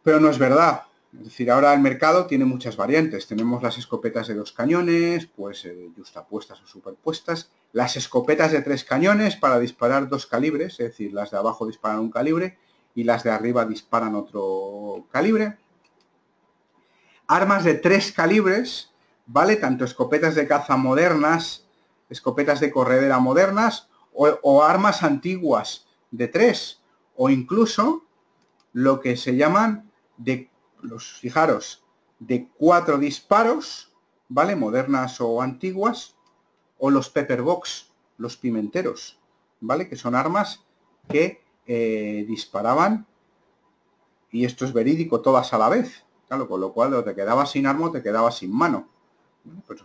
Pero no es verdad. Es decir, ahora el mercado tiene muchas variantes. Tenemos las escopetas de 2 cañones, pues yuxtapuestas o superpuestas. Las escopetas de 3 cañones para disparar 2 calibres, es decir, las de abajo disparan un calibre y las de arriba disparan otro calibre. Armas de 3 calibres, ¿vale? Tanto escopetas de caza modernas, escopetas de corredera modernas o armas antiguas de 3 o incluso lo que se llaman fijaros, de 4 disparos, ¿vale?, modernas o antiguas, o los pepperbox, los pimenteros, ¿vale?, que son armas que disparaban, y esto es verídico, todas a la vez, claro, con lo cual o te quedabas sin arma o te quedabas sin mano, pues,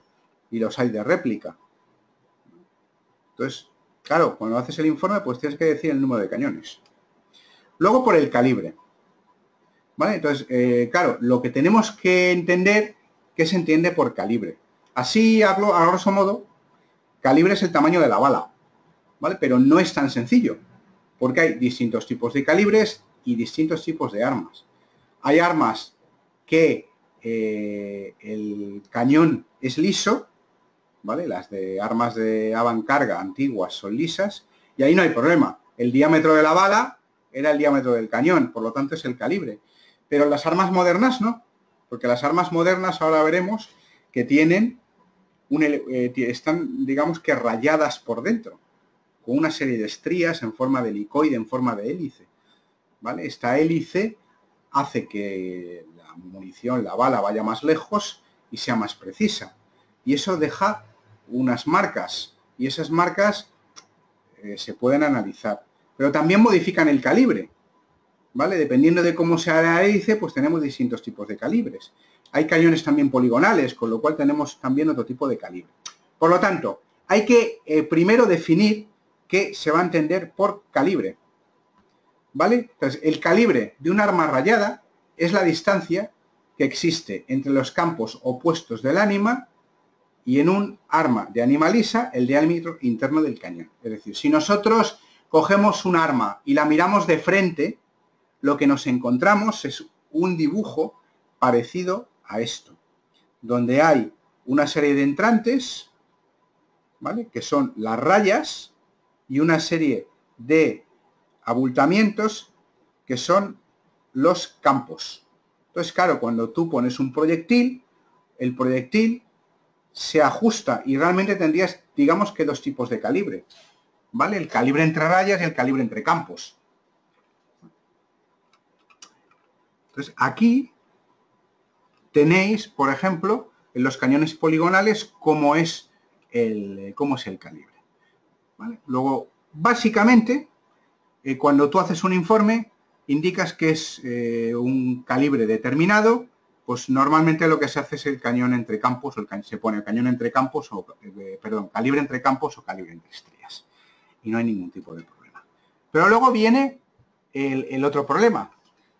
y los hay de réplica. Entonces, claro, cuando haces el informe, pues tienes que decir el número de cañones. Luego por el calibre. ¿Vale? Entonces, claro, lo que tenemos que entender, ¿qué se entiende por calibre? Así, a grosso modo, calibre es el tamaño de la bala, ¿vale? Pero no es tan sencillo, porque hay distintos tipos de calibres y distintos tipos de armas. Hay armas que el cañón es liso, ¿vale? Las de armas de avancarga antiguas son lisas, y ahí no hay problema. El diámetro de la bala era el diámetro del cañón, por lo tanto es el calibre. Pero las armas modernas no, porque las armas modernas ahora veremos que tienen están, digamos que rayadas por dentro, con una serie de estrías en forma de helicoide, en forma de hélice, ¿vale? Esta hélice hace que la munición, la bala, vaya más lejos y sea más precisa. Y eso deja unas marcas, y esas marcas se pueden analizar. Pero también modifican el calibre, ¿vale? Dependiendo de cómo sea la hélice, pues tenemos distintos tipos de calibres. Hay cañones también poligonales, con lo cual tenemos también otro tipo de calibre. Por lo tanto, hay que primero definir qué se va a entender por calibre, ¿vale? Entonces, el calibre de un arma rayada es la distancia que existe entre los campos opuestos del ánima y en un arma de ánima lisa, el diámetro interno del cañón. Es decir, si nosotros cogemos un arma y la miramos de frente, lo que nos encontramos es un dibujo parecido a esto, donde hay una serie de entrantes, ¿vale?, que son las rayas, y una serie de abultamientos, que son los campos. Entonces, claro, cuando tú pones un proyectil, el proyectil se ajusta y realmente tendrías, digamos que dos tipos de calibre, ¿vale? El calibre entre rayas y el calibre entre campos. Entonces, aquí tenéis, por ejemplo, en los cañones poligonales, cómo es el calibre, ¿vale? Luego, básicamente, cuando tú haces un informe, indicas que es un calibre determinado, pues normalmente lo que se hace es el cañón entre campos, se pone el cañón entre campos, calibre entre campos o calibre entre estrellas. Y no hay ningún tipo de problema. Pero luego viene el otro problema.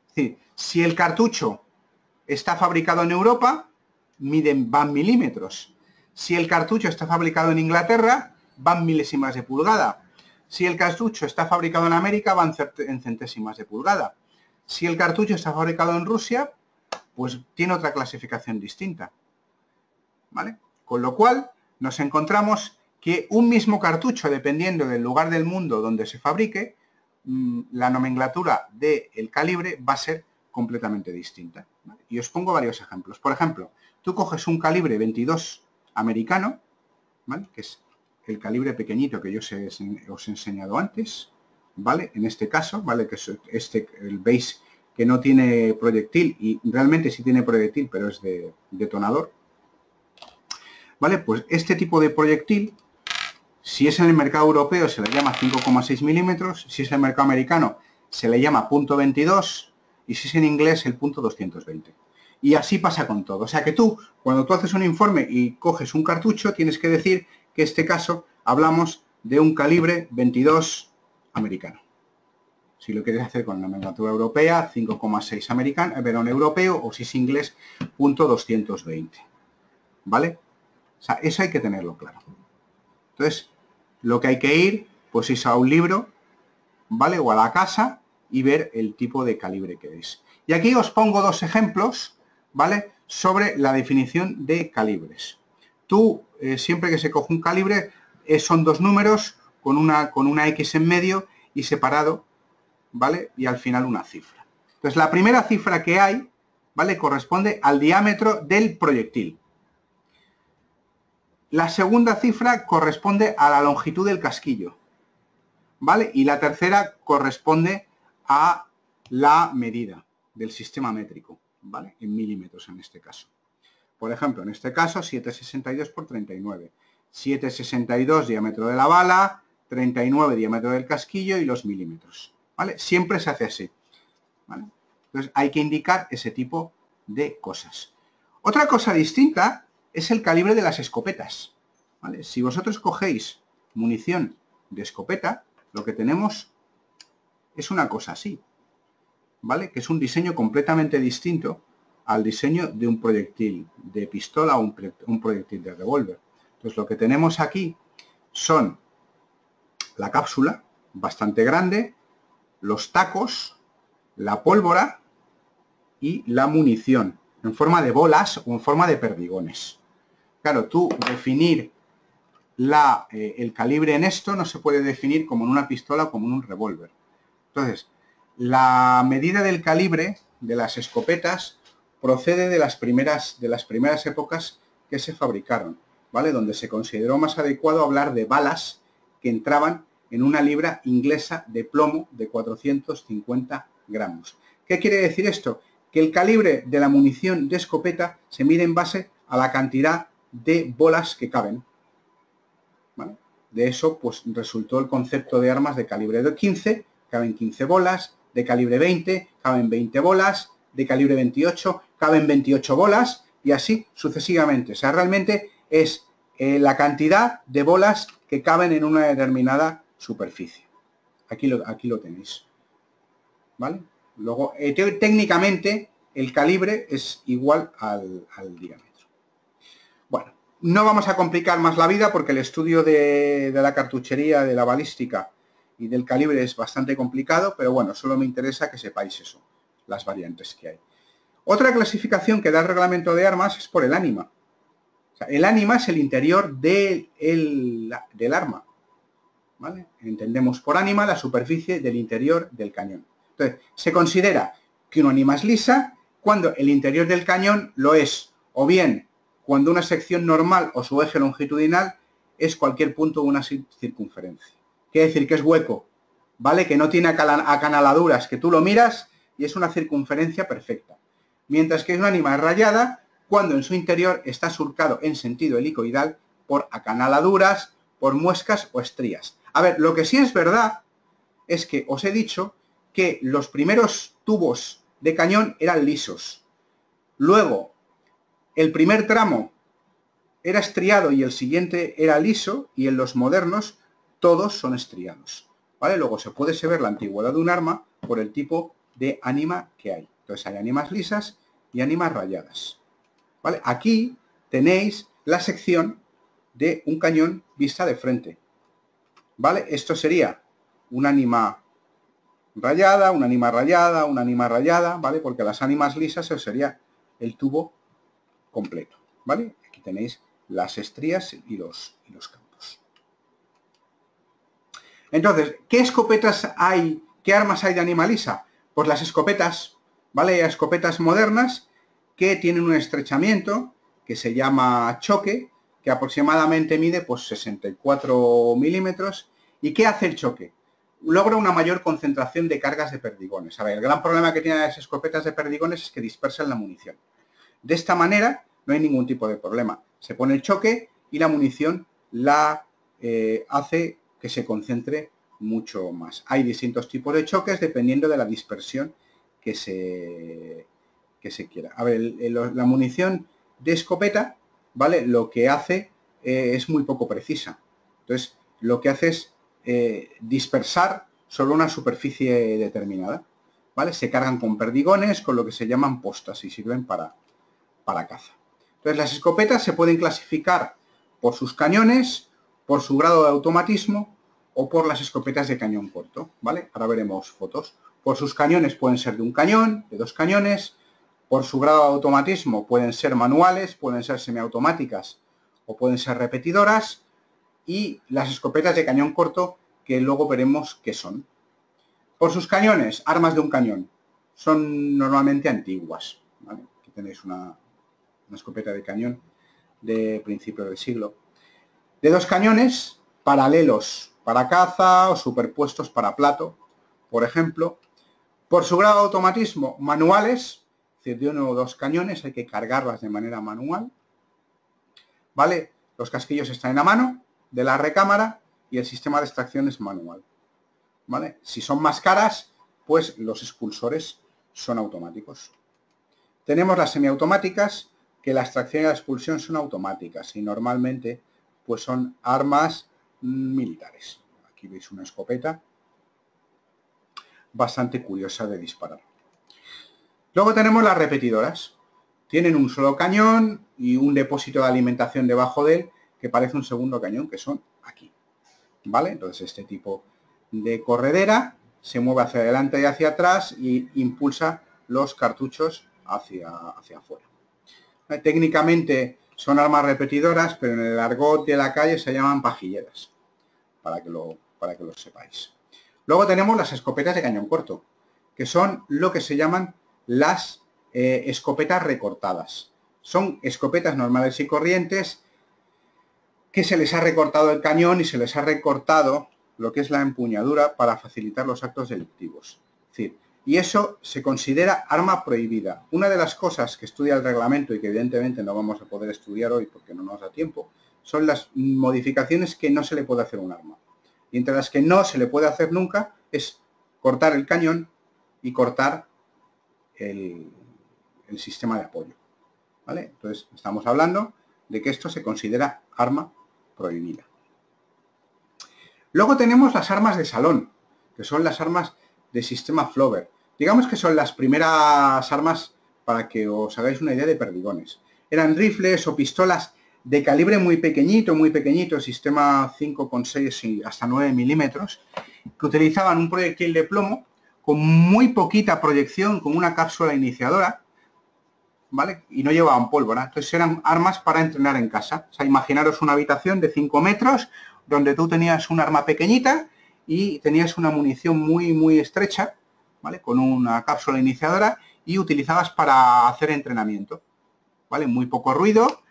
Es decir, si el cartucho está fabricado en Europa, van milímetros. Si el cartucho está fabricado en Inglaterra, van milésimas de pulgada. Si el cartucho está fabricado en América, van en centésimas de pulgada. Si el cartucho está fabricado en Rusia, pues tiene otra clasificación distinta, ¿vale? Con lo cual, nos encontramos que un mismo cartucho, dependiendo del lugar del mundo donde se fabrique, la nomenclatura del calibre va a ser completamente distinta, ¿vale? Y os pongo varios ejemplos. Por ejemplo, tú coges un calibre 22 americano, ¿vale? Que es el calibre pequeñito que yo os he enseñado antes, ¿vale? En este caso, ¿vale? Que es veis que no tiene proyectil y realmente sí tiene proyectil, pero es de detonador, ¿vale? Pues este tipo de proyectil, si es en el mercado europeo, se le llama 5,6 milímetros, si es en el mercado americano, se le llama .22 y si es en inglés, el .220. Y así pasa con todo. O sea que tú, cuando tú haces un informe y coges un cartucho, tienes que decir que en este caso hablamos de un calibre 22 americano. Si lo quieres hacer con la nomenclatura europea, 5,6 americano, europeo, o si es inglés, .220. ¿Vale? O sea, eso hay que tenerlo claro. Entonces, lo que hay que ir, pues es a un libro, ¿vale? O a la casa y ver el tipo de calibre que es. Y aquí os pongo dos ejemplos, ¿vale? Sobre la definición de calibres. Tú, siempre que se coge un calibre, son dos números con una X en medio y separado, ¿vale? Y al final una cifra. Entonces, la primera cifra que hay, ¿vale? Corresponde al diámetro del proyectil. La segunda cifra corresponde a la longitud del casquillo, ¿vale? Y la tercera corresponde a la medida del sistema métrico, ¿vale? En milímetros en este caso. Por ejemplo, en este caso, 7,62 por 39. 7,62 diámetro de la bala, 39 diámetro del casquillo y los milímetros, ¿vale? Siempre se hace así, ¿vale? Entonces hay que indicar ese tipo de cosas. Otra cosa distinta es el calibre de las escopetas, ¿vale? Si vosotros cogéis munición de escopeta, lo que tenemos es una cosa así, ¿vale? Que es un diseño completamente distinto al diseño de un proyectil de pistola o un proyectil de revólver. Entonces lo que tenemos aquí son la cápsula, bastante grande, los tacos, la pólvora y la munición, en forma de bolas o en forma de perdigones. Claro, tú definir el calibre en esto no se puede definir como en una pistola o como en un revólver. Entonces, la medida del calibre de las escopetas procede de las primeras épocas que se fabricaron, ¿vale? Donde se consideró más adecuado hablar de balas que entraban en una libra inglesa de plomo de 450 gramos. ¿Qué quiere decir esto? Que el calibre de la munición de escopeta se mide en base a la cantidad de bolas que caben, ¿vale? De eso, pues, resultó el concepto de armas de calibre de 15, caben 15 bolas, de calibre 20, caben 20 bolas, de calibre 28, caben 28 bolas, y así sucesivamente. O sea, realmente es la cantidad de bolas que caben en una determinada superficie. Aquí lo tenéis, ¿vale? Luego, técnicamente, el calibre es igual al diámetro. Bueno, no vamos a complicar más la vida porque el estudio de la cartuchería, de la balística y del calibre es bastante complicado, pero bueno, solo me interesa que sepáis eso, las variantes que hay. Otra clasificación que da el reglamento de armas es por el ánima. O sea, el ánima es el interior del arma, ¿vale? Entendemos por ánima la superficie del interior del cañón. Entonces, se considera que un ánima es lisa cuando el interior del cañón lo es, o bien cuando una sección normal o su eje longitudinal es cualquier punto de una circunferencia. Quiere decir que es hueco, ¿vale? Que no tiene acanaladuras, que tú lo miras y es una circunferencia perfecta. Mientras que una ánima es rayada cuando en su interior está surcado en sentido helicoidal por acanaladuras, por muescas o estrías. A ver, lo que sí es verdad es que os he dicho que los primeros tubos de cañón eran lisos. Luego, el primer tramo era estriado y el siguiente era liso, y en los modernos todos son estriados, ¿vale? Luego se puede saber la antigüedad de un arma por el tipo de ánima que hay. Entonces hay ánimas lisas y ánimas rayadas, ¿vale? Aquí tenéis la sección de un cañón vista de frente, ¿vale? Esto sería un ánima rayada, una ánima rayada, una ánima rayada, ¿vale? Porque las ánimas lisas sería el tubo completo, ¿vale? Aquí tenéis las estrías y los campos. Entonces, ¿qué escopetas hay, qué armas hay de ánima lisa? Pues las escopetas, ¿vale? Hay escopetas modernas que tienen un estrechamiento que se llama choque, que aproximadamente mide pues 64 milímetros. ¿Y qué hace el choque? Logra una mayor concentración de cargas de perdigones. A ver, el gran problema que tienen las escopetas de perdigones es que dispersan la munición. De esta manera no hay ningún tipo de problema. Se pone el choque y la munición la hace que se concentre mucho más. Hay distintos tipos de choques dependiendo de la dispersión que se quiera. A ver, la munición de escopeta, ¿vale? Lo que hace es muy poco precisa. Entonces, lo que hace es dispersar solo una superficie determinada, ¿vale? Se cargan con perdigones, con lo que se llaman postas y sirven para caza. Entonces, las escopetas se pueden clasificar por sus cañones, por su grado de automatismo o por las escopetas de cañón corto, ¿vale? Ahora veremos fotos. Por sus cañones pueden ser de un cañón, de dos cañones. Por su grado de automatismo pueden ser manuales, pueden ser semiautomáticas o pueden ser repetidoras. Y las escopetas de cañón corto, que luego veremos qué son. Por sus cañones, armas de un cañón. Son normalmente antiguas, ¿vale? Aquí tenéis una escopeta de cañón de principio del siglo. De dos cañones, paralelos para caza o superpuestos para plato, por ejemplo. Por su grado de automatismo, manuales, es decir, de uno o dos cañones, hay que cargarlas de manera manual, ¿vale? Los casquillos están en la mano de la recámara y el sistema de extracción es manual, ¿vale? Si son más caras, pues los expulsores son automáticos. Tenemos las semiautomáticas, que la extracción y la expulsión son automáticas y normalmente pues son armas militares. Aquí veis una escopeta bastante curiosa de disparar. Luego tenemos las repetidoras. Tienen un solo cañón y un depósito de alimentación debajo de él que parece un segundo cañón, que son aquí, ¿vale? Entonces este tipo de corredera se mueve hacia adelante y hacia atrás y impulsa los cartuchos hacia afuera. Técnicamente son armas repetidoras, pero en el argot de la calle se llaman pajilleras, para que lo sepáis. Luego tenemos las escopetas de cañón corto, que son lo que se llaman las escopetas recortadas. Son escopetas normales y corrientes que se les ha recortado el cañón y se les ha recortado lo que es la empuñadura para facilitar los actos delictivos. Es decir, y eso se considera arma prohibida. Una de las cosas que estudia el reglamento y que evidentemente no vamos a poder estudiar hoy porque no nos da tiempo, son las modificaciones que no se le puede hacer a un arma. Y entre las que no se le puede hacer nunca es cortar el cañón y cortar el sistema de apoyo, ¿vale? Entonces estamos hablando de que esto se considera arma prohibida. Luego tenemos las armas de salón, que son las armas de sistema Flover. Digamos que son las primeras armas, para que os hagáis una idea, de perdigones. Eran rifles o pistolas de calibre muy pequeñito, sistema 5,6 y hasta 9 milímetros, que utilizaban un proyectil de plomo con muy poquita proyección, con una cápsula iniciadora, ¿vale? Y no llevaban pólvora. Entonces eran armas para entrenar en casa. O sea, imaginaros una habitación de 5 metros, donde tú tenías un arma pequeñita y tenías una munición muy estrecha, ¿vale? Con una cápsula iniciadora y utilizadas para hacer entrenamiento, ¿vale? Muy poco ruido.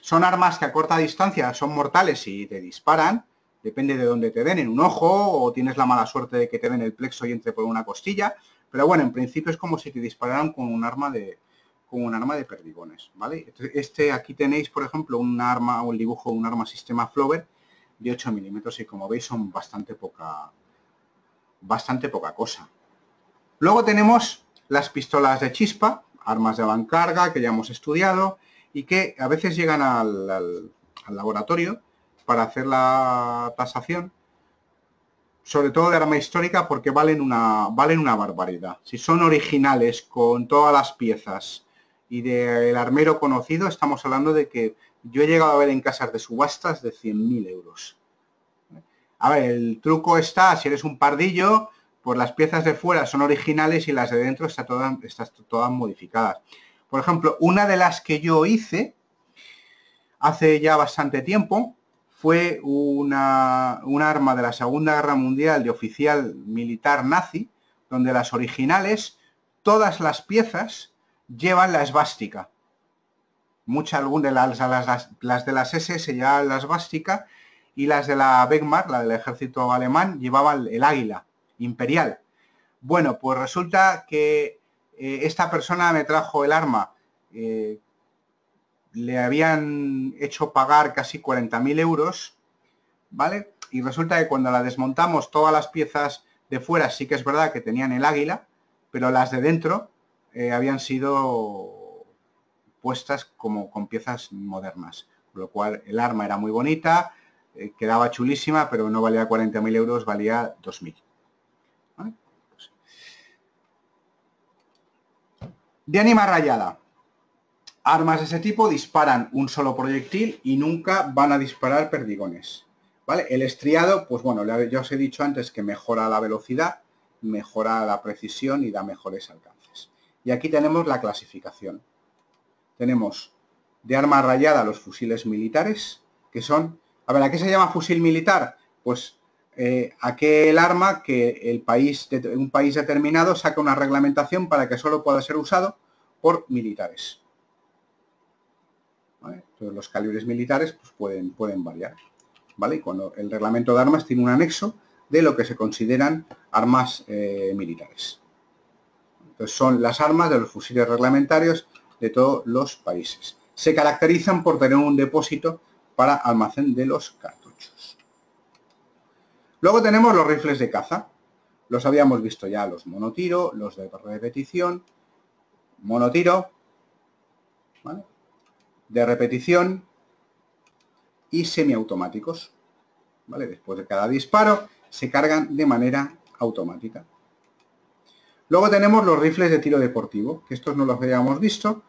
Son armas que a corta distancia son mortales y te disparan, depende de dónde te den, en un ojo, o tienes la mala suerte de que te den el plexo y entre por una costilla, pero bueno, en principio es como si te dispararan con un arma de perdigones, ¿vale? Aquí tenéis, por ejemplo, un arma o el dibujo de un arma sistema Flover de 8 milímetros y como veis son bastante poca cosa. Luego tenemos las pistolas de chispa, armas de avancarga que ya hemos estudiado y que a veces llegan al laboratorio para hacer la tasación, sobre todo de arma histórica, porque valen una barbaridad. Si son originales con todas las piezas y del armero conocido, estamos hablando de que yo he llegado a ver en casas de subastas de 100.000 euros. A ver, el truco está, si eres un pardillo, pues las piezas de fuera son originales y las de dentro están todas modificadas. Por ejemplo, una de las que yo hice hace ya bastante tiempo fue un arma de la Segunda Guerra Mundial de oficial militar nazi, donde las originales, todas las piezas llevan la esvástica. Las de las SS llevaban la esvástica y las de la Wehrmacht, la del ejército alemán, llevaban el águila imperial. Bueno, pues resulta que esta persona me trajo el arma, le habían hecho pagar casi 40.000 euros, ¿vale? Y resulta que cuando la desmontamos, todas las piezas de fuera sí que es verdad que tenían el águila, pero las de dentro habían sido puestas como con piezas modernas, con lo cual el arma era muy bonita, quedaba chulísima, pero no valía 40.000 euros, valía 2.000. ¿Vale? De ánima rayada. Armas de ese tipo disparan un solo proyectil y nunca van a disparar perdigones, ¿vale? El estriado, pues bueno, ya os he dicho antes que mejora la velocidad, mejora la precisión y da mejores alcances. Y aquí tenemos la clasificación. Tenemos de arma rayada los fusiles militares, que son... A ver, ¿a qué se llama fusil militar? Pues aquel arma que un país determinado saca una reglamentación para que solo pueda ser usado por militares. ¿Vale? Entonces los calibres militares pues, pueden variar, ¿vale? Y cuando el reglamento de armas tiene un anexo de lo que se consideran armas militares. Entonces son las armas de los fusiles reglamentarios de todos los países. Se caracterizan por tener un depósito para almacén de los cartuchos. Luego tenemos los rifles de caza. Los habíamos visto ya, los monotiro, los de repetición, monotiro, ¿vale? De repetición y semiautomáticos, ¿vale? Después de cada disparo se cargan de manera automática. Luego tenemos los rifles de tiro deportivo, que estos no los habíamos visto,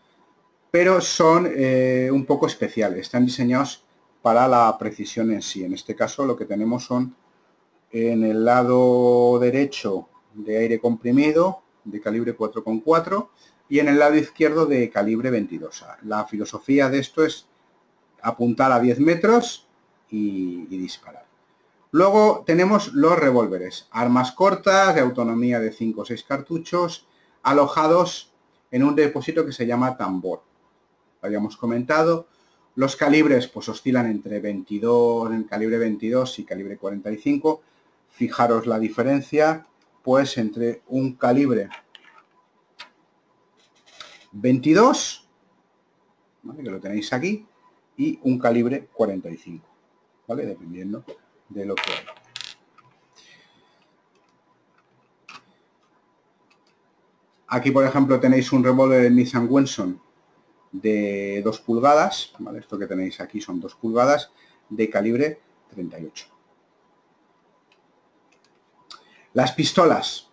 pero son un poco especiales, están diseñados para la precisión en sí. En este caso lo que tenemos son en el lado derecho de aire comprimido de calibre 4,4 y en el lado izquierdo de calibre 22. La filosofía de esto es apuntar a 10 metros y disparar. Luego tenemos los revólveres, armas cortas de autonomía de 5 o 6 cartuchos, alojados en un depósito que se llama tambor. Lo habíamos comentado. Los calibres pues oscilan entre 22, en calibre 22 y calibre 45. Fijaros la diferencia, pues entre un calibre 22, ¿vale? Que lo tenéis aquí, y un calibre 45, ¿vale? Dependiendo de lo que hay. Aquí, por ejemplo, tenéis un revólver de Smith & Wesson de 2 pulgadas, ¿vale? Esto que tenéis aquí son 2 pulgadas de calibre 38. Las pistolas,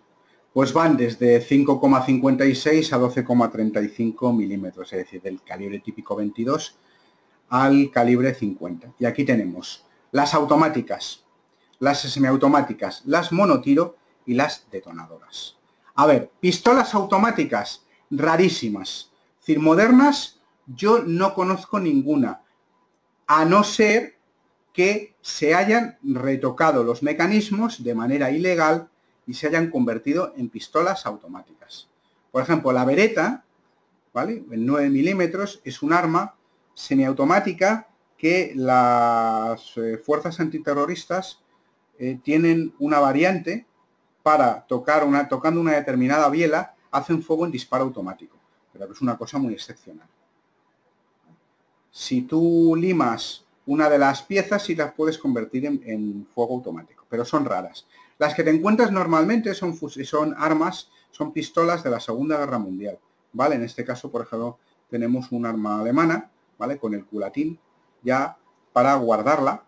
pues van desde 5,56 a 12,35 milímetros, es decir, del calibre típico 22 al calibre 50. Y aquí tenemos las automáticas, las semiautomáticas, las monotiro y las detonadoras. A ver, pistolas automáticas rarísimas. Es decir, modernas yo no conozco ninguna, a no ser que se hayan retocado los mecanismos de manera ilegal y se hayan convertido en pistolas automáticas. Por ejemplo, la Beretta, ¿vale? En 9 milímetros es un arma semiautomática que las fuerzas antiterroristas tienen una variante para tocando una determinada biela, hacen fuego en disparo automático. Pero es una cosa muy excepcional. Si tú limas una de las piezas, sí las puedes convertir en fuego automático, pero son raras. Las que te encuentras normalmente son armas, son pistolas de la Segunda Guerra Mundial, ¿vale? En este caso, por ejemplo, tenemos un arma alemana, ¿vale? Con el culatín ya para guardarla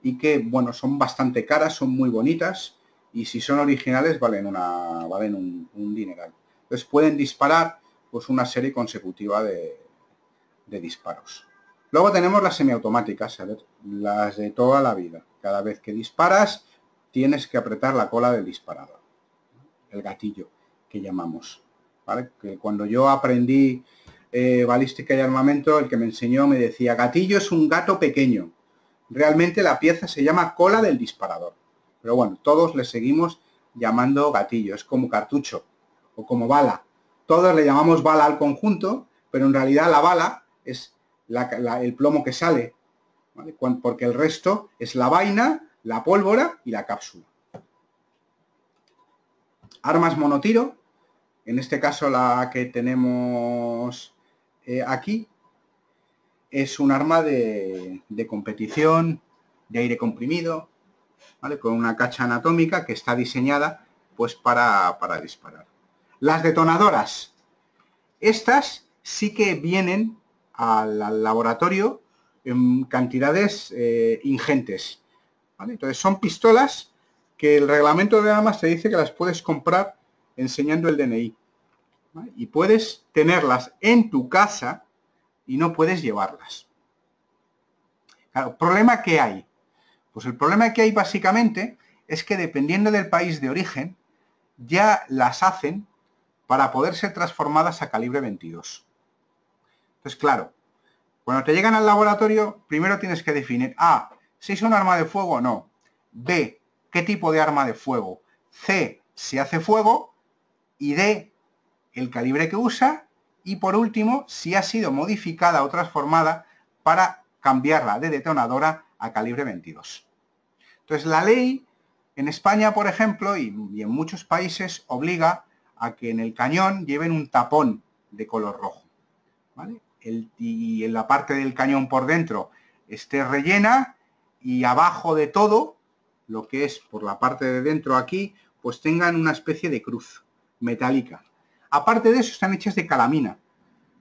y que, bueno, son bastante caras, son muy bonitas y si son originales valen un dineral. Entonces pueden disparar pues una serie consecutiva de disparos. Luego tenemos las semiautomáticas, a ver, las de toda la vida. Cada vez que disparas tienes que apretar la cola del disparador, el gatillo que llamamos, ¿vale? Que cuando yo aprendí balística y armamento, el que me enseñó me decía, gatillo es un gato pequeño. Realmente la pieza se llama cola del disparador. Pero bueno, todos le seguimos llamando gatillo. Es como cartucho o como bala. Todos le llamamos bala al conjunto, pero en realidad la bala es el plomo que sale, ¿vale? Porque el resto es la vaina, la pólvora y la cápsula. Armas monotiro. En este caso la que tenemos aquí es un arma de competición de aire comprimido, ¿vale? Con una cacha anatómica que está diseñada pues para disparar. Las detonadoras. Estas sí que vienen al laboratorio en cantidades ingentes, ¿vale? Entonces son pistolas que el reglamento de armas te dice que las puedes comprar enseñando el DNI, ¿vale? Y puedes tenerlas en tu casa y no puedes llevarlas. Claro, ¿problema qué hay? Pues el problema que hay básicamente es que dependiendo del país de origen, ya las hacen para poder ser transformadas a calibre 22. Entonces, claro, cuando te llegan al laboratorio, primero tienes que definir, A, si es un arma de fuego o no. B, qué tipo de arma de fuego. C, si hace fuego. Y D, el calibre que usa. Y por último, si ha sido modificada o transformada para cambiarla de detonadora a calibre 22. Entonces, la ley en España, por ejemplo, y en muchos países, obliga a que en el cañón lleven un tapón de color rojo, ¿vale? Y en la parte del cañón por dentro esté rellena y abajo de todo, lo que es por la parte de dentro aquí, pues tengan una especie de cruz metálica. Aparte de eso, están hechas de calamina.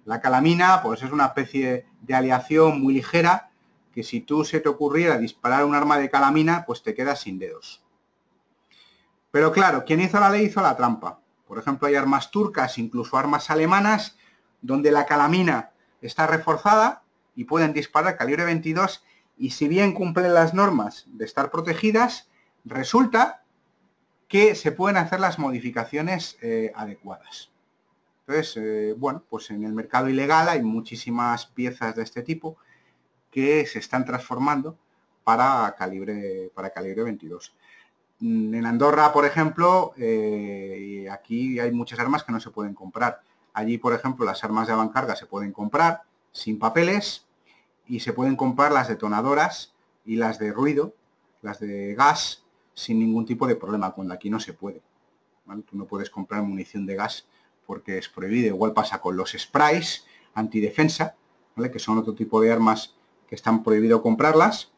La calamina, pues es una especie de aleación muy ligera que si tú se te ocurriera disparar un arma de calamina, pues te quedas sin dedos. Pero claro, quien hizo la ley hizo la trampa. Por ejemplo, hay armas turcas, incluso armas alemanas, donde la calamina está reforzada y pueden disparar calibre 22 y si bien cumplen las normas de estar protegidas, resulta que se pueden hacer las modificaciones adecuadas. Entonces, bueno, pues en el mercado ilegal hay muchísimas piezas de este tipo que se están transformando para calibre 22. En Andorra, por ejemplo, aquí hay muchas armas que no se pueden comprar. Allí, por ejemplo, las armas de avancarga se pueden comprar sin papeles y se pueden comprar las detonadoras y las de ruido, las de gas, sin ningún tipo de problema, cuando aquí no se puede, ¿vale? Tú no puedes comprar munición de gas porque es prohibido. Igual pasa con los sprays antidefensa, ¿vale? Que son otro tipo de armas que están prohibido comprarlas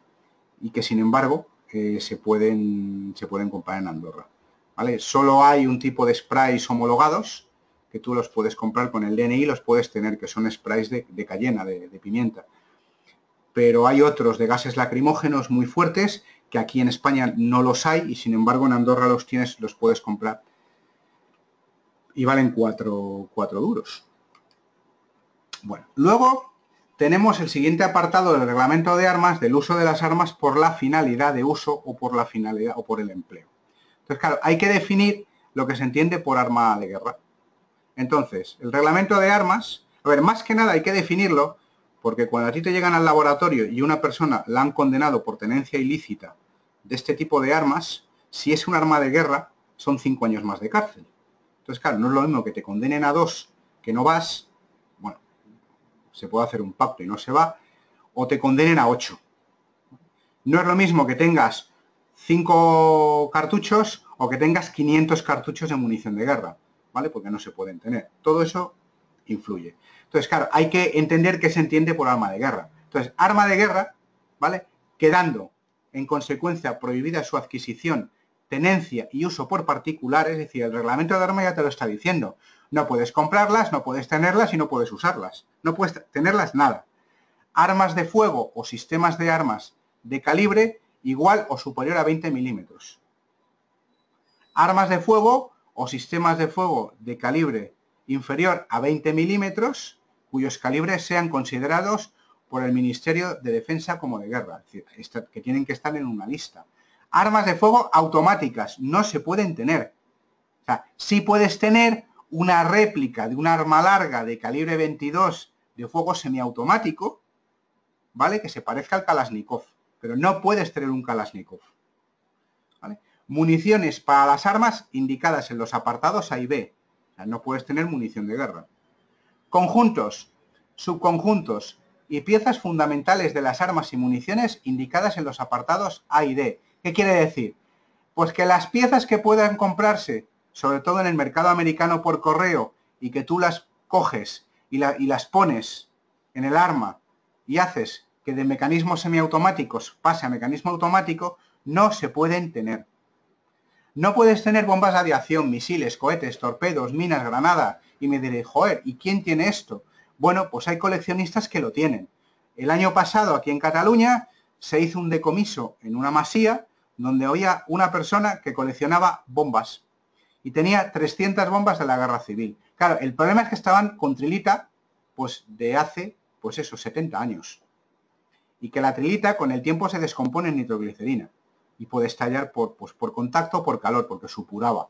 y que, sin embargo, se pueden comprar en Andorra, ¿vale? Solo hay un tipo de sprays homologados que tú los puedes comprar con el DNI, los puedes tener, que son sprays de cayena, de pimienta. Pero hay otros de gases lacrimógenos muy fuertes que aquí en España no los hay y sin embargo en Andorra los puedes comprar y valen 4 duros. Bueno, luego tenemos el siguiente apartado del reglamento de armas, del uso de las armas por la finalidad de uso o por la finalidad o por el empleo. Entonces, claro, hay que definir lo que se entiende por arma de guerra. Entonces, el reglamento de armas, a ver, más que nada hay que definirlo porque cuando a ti te llegan al laboratorio y una persona la han condenado por tenencia ilícita de este tipo de armas, si es un arma de guerra, son 5 años más de cárcel. Entonces, claro, no es lo mismo que te condenen a 2, que no vas, bueno, se puede hacer un pacto y no se va, o te condenen a 8. No es lo mismo que tengas 5 cartuchos o que tengas 500 cartuchos de munición de guerra, ¿vale? Porque no se pueden tener. Todo eso influye. Entonces, claro, hay que entender qué se entiende por arma de guerra. Entonces, arma de guerra, ¿vale? Quedando, en consecuencia, prohibida su adquisición, tenencia y uso por particular, es decir, el reglamento de arma ya te lo está diciendo. No puedes comprarlas, no puedes tenerlas y no puedes usarlas. No puedes tenerlas nada. Armas de fuego o sistemas de armas de calibre igual o superior a 20 milímetros. Armas de fuego o sistemas de fuego de calibre inferior a 20 milímetros, cuyos calibres sean considerados por el Ministerio de Defensa como de guerra, es decir, que tienen que estar en una lista. Armas de fuego automáticas no se pueden tener. O sea, sí puedes tener una réplica de un arma larga de calibre 22 de fuego semiautomático, ¿vale? Que se parezca al Kalashnikov, pero no puedes tener un Kalashnikov, ¿vale? Municiones para las armas indicadas en los apartados A y B. O sea, no puedes tener munición de guerra. Conjuntos, subconjuntos y piezas fundamentales de las armas y municiones indicadas en los apartados A y D. ¿Qué quiere decir? Pues que las piezas que puedan comprarse, sobre todo en el mercado americano por correo, y que tú las coges y las pones en el arma y haces que de mecanismos semiautomáticos pase a mecanismo automático, no se pueden tener. No puedes tener bombas de aviación, misiles, cohetes, torpedos, minas, granadas. Y me diré, joder, ¿y quién tiene esto? Bueno, pues hay coleccionistas que lo tienen. El año pasado, aquí en Cataluña, se hizo un decomiso en una masía donde había una persona que coleccionaba bombas. Y tenía 300 bombas de la Guerra Civil. Claro, el problema es que estaban con trilita, pues de hace, pues eso, 70 años. Y que la trilita con el tiempo se descompone en nitroglicerina. Y puede estallar por contacto o por calor, porque supuraba.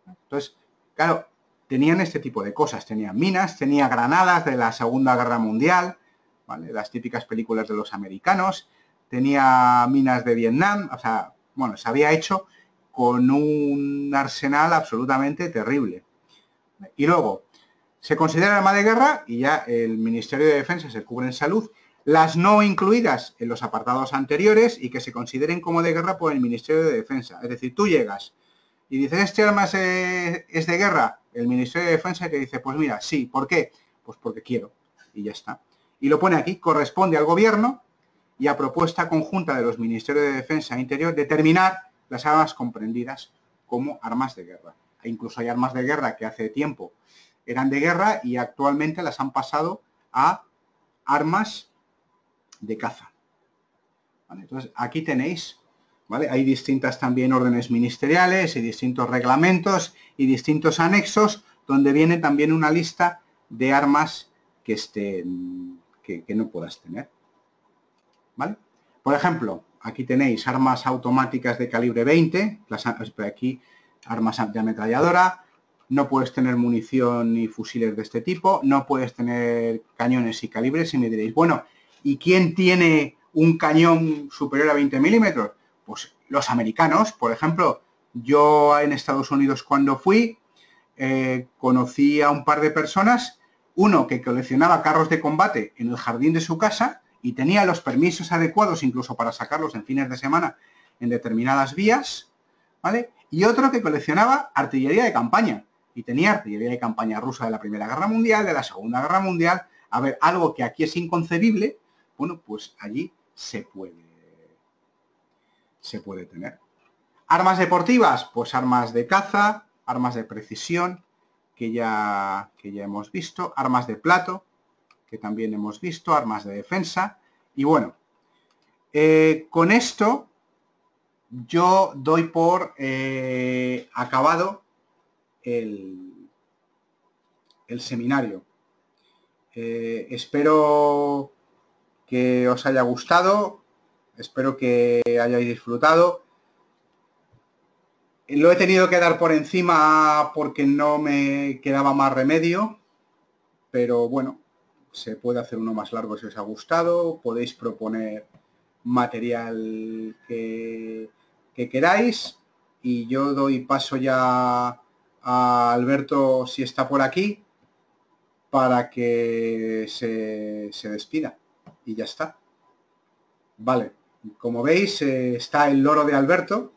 Entonces, claro, tenían este tipo de cosas. Tenían minas, tenía granadas de la Segunda Guerra Mundial, ¿vale? Las típicas películas de los americanos. Tenía minas de Vietnam. O sea, bueno, se había hecho con un arsenal absolutamente terrible. Y luego, se considera arma de guerra y ya el Ministerio de Defensa se cubre en salud. Las no incluidas en los apartados anteriores y que se consideren como de guerra por el Ministerio de Defensa. Es decir, tú llegas y dices, ¿este arma es de guerra? El Ministerio de Defensa te dice, pues mira, sí. ¿Por qué? Pues porque quiero. Y ya está. Y lo pone aquí, corresponde al Gobierno y a propuesta conjunta de los Ministerios de Defensa e Interior determinar las armas comprendidas como armas de guerra. E incluso hay armas de guerra que hace tiempo eran de guerra y actualmente las han pasado a armas de caza. ¿Vale? Entonces, aquí tenéis, ¿vale? Hay distintas también órdenes ministeriales y distintos reglamentos y distintos anexos donde viene también una lista de armas que no puedas tener. ¿Vale? Por ejemplo, aquí tenéis armas automáticas de calibre 20, aquí armas de ametralladora, no puedes tener munición ni fusiles de este tipo, no puedes tener cañones y calibres, y me diréis, bueno, ¿y quién tiene un cañón superior a 20 milímetros? Pues los americanos, por ejemplo. Yo en Estados Unidos cuando fui, conocí a un par de personas, uno que coleccionaba carros de combate en el jardín de su casa y tenía los permisos adecuados incluso para sacarlos en fines de semana en determinadas vías, ¿vale? Y otro que coleccionaba artillería de campaña. Y tenía artillería de campaña rusa de la Primera Guerra Mundial, de la Segunda Guerra Mundial. A ver, algo que aquí es inconcebible, bueno, pues allí se puede tener. Armas deportivas, pues armas de caza, armas de precisión, que ya hemos visto, armas de plato, que también hemos visto, armas de defensa. Y bueno, con esto yo doy por acabado el seminario. Espero que os haya gustado, espero que hayáis disfrutado. Lo he tenido que dar por encima porque no me quedaba más remedio, pero bueno, se puede hacer uno más largo si os ha gustado, podéis proponer material que queráis y yo doy paso ya a Alberto, si está por aquí, para que se despida. Y ya está. Vale, como veis, está el loro de Alberto,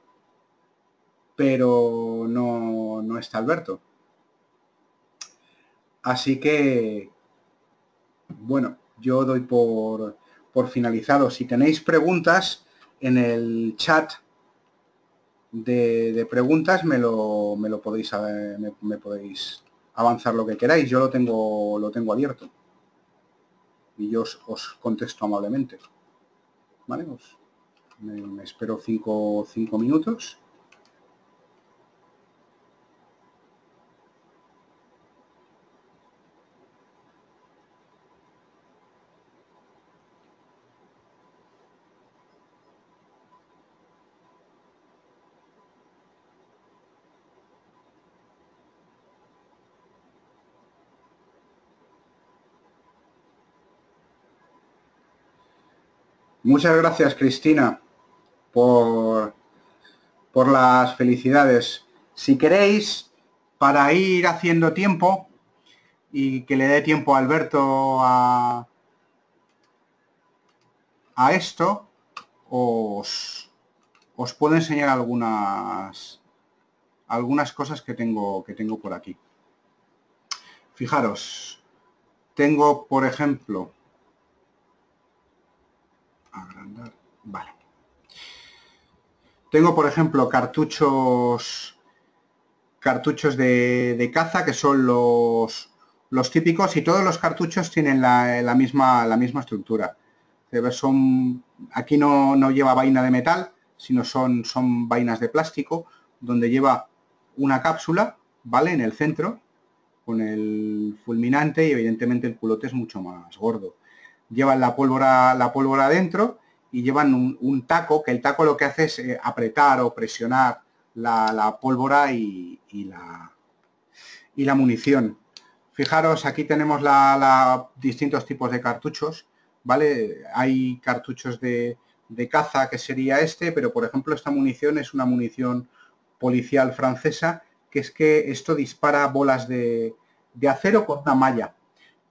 pero no está Alberto. Así que, bueno, yo doy por finalizado. Si tenéis preguntas, en el chat de preguntas me lo podéis, me podéis avanzar lo que queráis. Yo lo tengo abierto. Y yo os contesto amablemente. ¿Vale? Me espero 5 minutos. Muchas gracias, Cristina, por las felicidades. Si queréis, para ir haciendo tiempo y que le dé tiempo a Alberto a esto, os puedo enseñar algunas cosas que tengo por aquí. Fijaros, tengo, por ejemplo, agrandar, vale. Tengo, por ejemplo, cartuchos de caza, que son los típicos, y todos los cartuchos tienen la misma estructura. Aquí no lleva vaina de metal, sino son vainas de plástico, donde lleva una cápsula, ¿vale? En el centro, con el fulminante, y evidentemente el culote es mucho más gordo. Llevan la pólvora dentro y llevan un taco, que el taco lo que hace es apretar o presionar la pólvora y la munición. Fijaros, aquí tenemos distintos tipos de cartuchos, ¿vale? Hay cartuchos de caza, que sería este, pero por ejemplo esta munición es una munición policial francesa, que es que esto dispara bolas de acero con una malla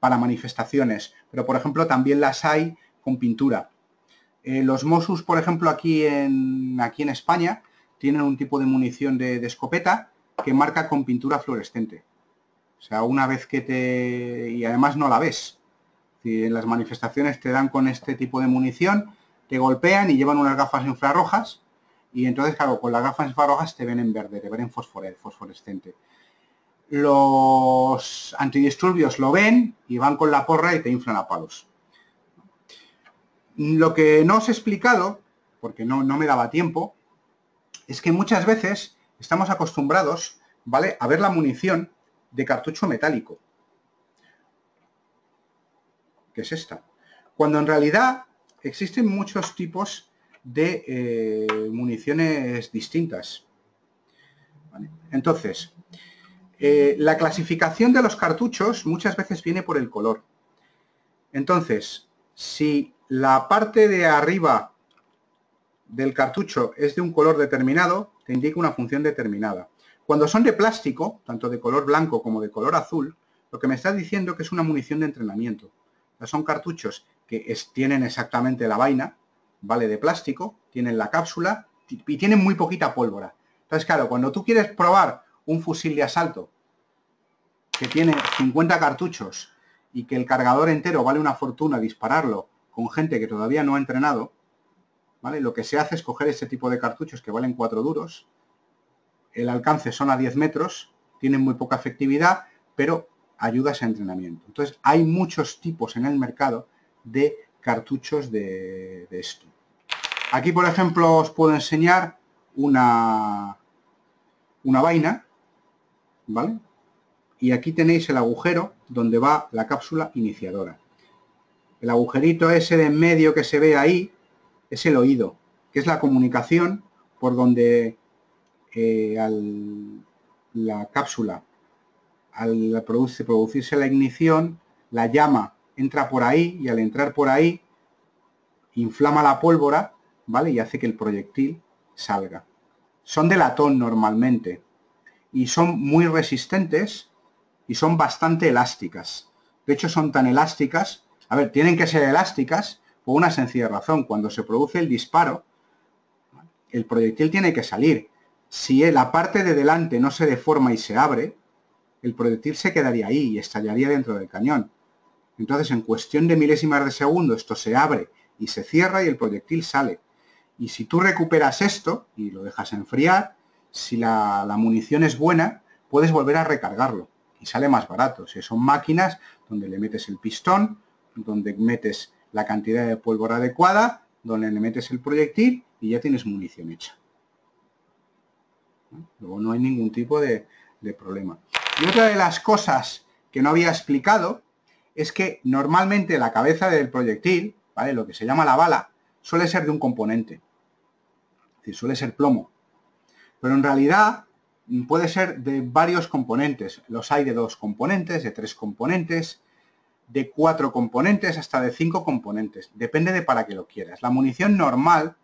para manifestaciones, pero por ejemplo también las hay con pintura. Los Mossos, por ejemplo, aquí en España, tienen un tipo de munición de escopeta que marca con pintura fluorescente. O sea, una vez que y además no la ves. Si en las manifestaciones te dan con este tipo de munición, te golpean y llevan unas gafas infrarrojas, y entonces, claro, con las gafas infrarrojas te ven en verde, te ven en fosforescente. Los antidisturbios lo ven y van con la porra y te inflan a palos. Lo que no os he explicado, porque no me daba tiempo, es que muchas veces estamos acostumbrados, ¿vale?, a ver la munición de cartucho metálico, que es esta, cuando en realidad existen muchos tipos de municiones distintas. ¿Vale? Entonces, la clasificación de los cartuchos muchas veces viene por el color. Entonces, si la parte de arriba del cartucho es de un color determinado, te indica una función determinada. Cuando son de plástico, tanto de color blanco como de color azul, lo que me está diciendo que es una munición de entrenamiento. O sea, son cartuchos que tienen exactamente la vaina, ¿vale?, de plástico, tienen la cápsula y tienen muy poquita pólvora. Entonces, claro, cuando tú quieres probar un fusil de asalto que tiene 50 cartuchos y que el cargador entero vale una fortuna dispararlo con gente que todavía no ha entrenado, ¿vale?, lo que se hace es coger ese tipo de cartuchos que valen 4 duros, el alcance son a 10 metros, tienen muy poca efectividad, pero ayuda a ese entrenamiento. Entonces, hay muchos tipos en el mercado de cartuchos de esto. Aquí, por ejemplo, os puedo enseñar una vaina, ¿vale? Y aquí tenéis el agujero donde va la cápsula iniciadora. El agujerito ese de en medio que se ve ahí es el oído, que es la comunicación por donde la cápsula, al producirse la ignición, la llama entra por ahí, y al entrar por ahí inflama la pólvora, ¿vale?, y hace que el proyectil salga. son de latón normalmente y son muy resistentes y son bastante elásticas. De hecho, son tan elásticas, a ver, tienen que ser elásticas por una sencilla razón. Cuando se produce el disparo, el proyectil tiene que salir. Si la parte de delante no se deforma y se abre, el proyectil se quedaría ahí y estallaría dentro del cañón. Entonces, en cuestión de milésimas de segundo, esto se abre y se cierra y el proyectil sale. Y si tú recuperas esto y lo dejas enfriar, si la munición es buena, puedes volver a recargarlo y sale más barato. Si son máquinas donde le metes el pistón, donde metes la cantidad de pólvora adecuada, donde le metes el proyectil y ya tienes munición hecha. Luego no hay ningún tipo de problema. Y otra de las cosas que no había explicado es que normalmente la cabeza del proyectil, ¿vale?, lo que se llama la bala, suele ser de un componente. Es decir, suele ser plomo. Pero en realidad puede ser de varios componentes. Los hay de 2 componentes, de 3 componentes, de 4 componentes, hasta de 5 componentes. Depende de para qué lo quieras. La munición normal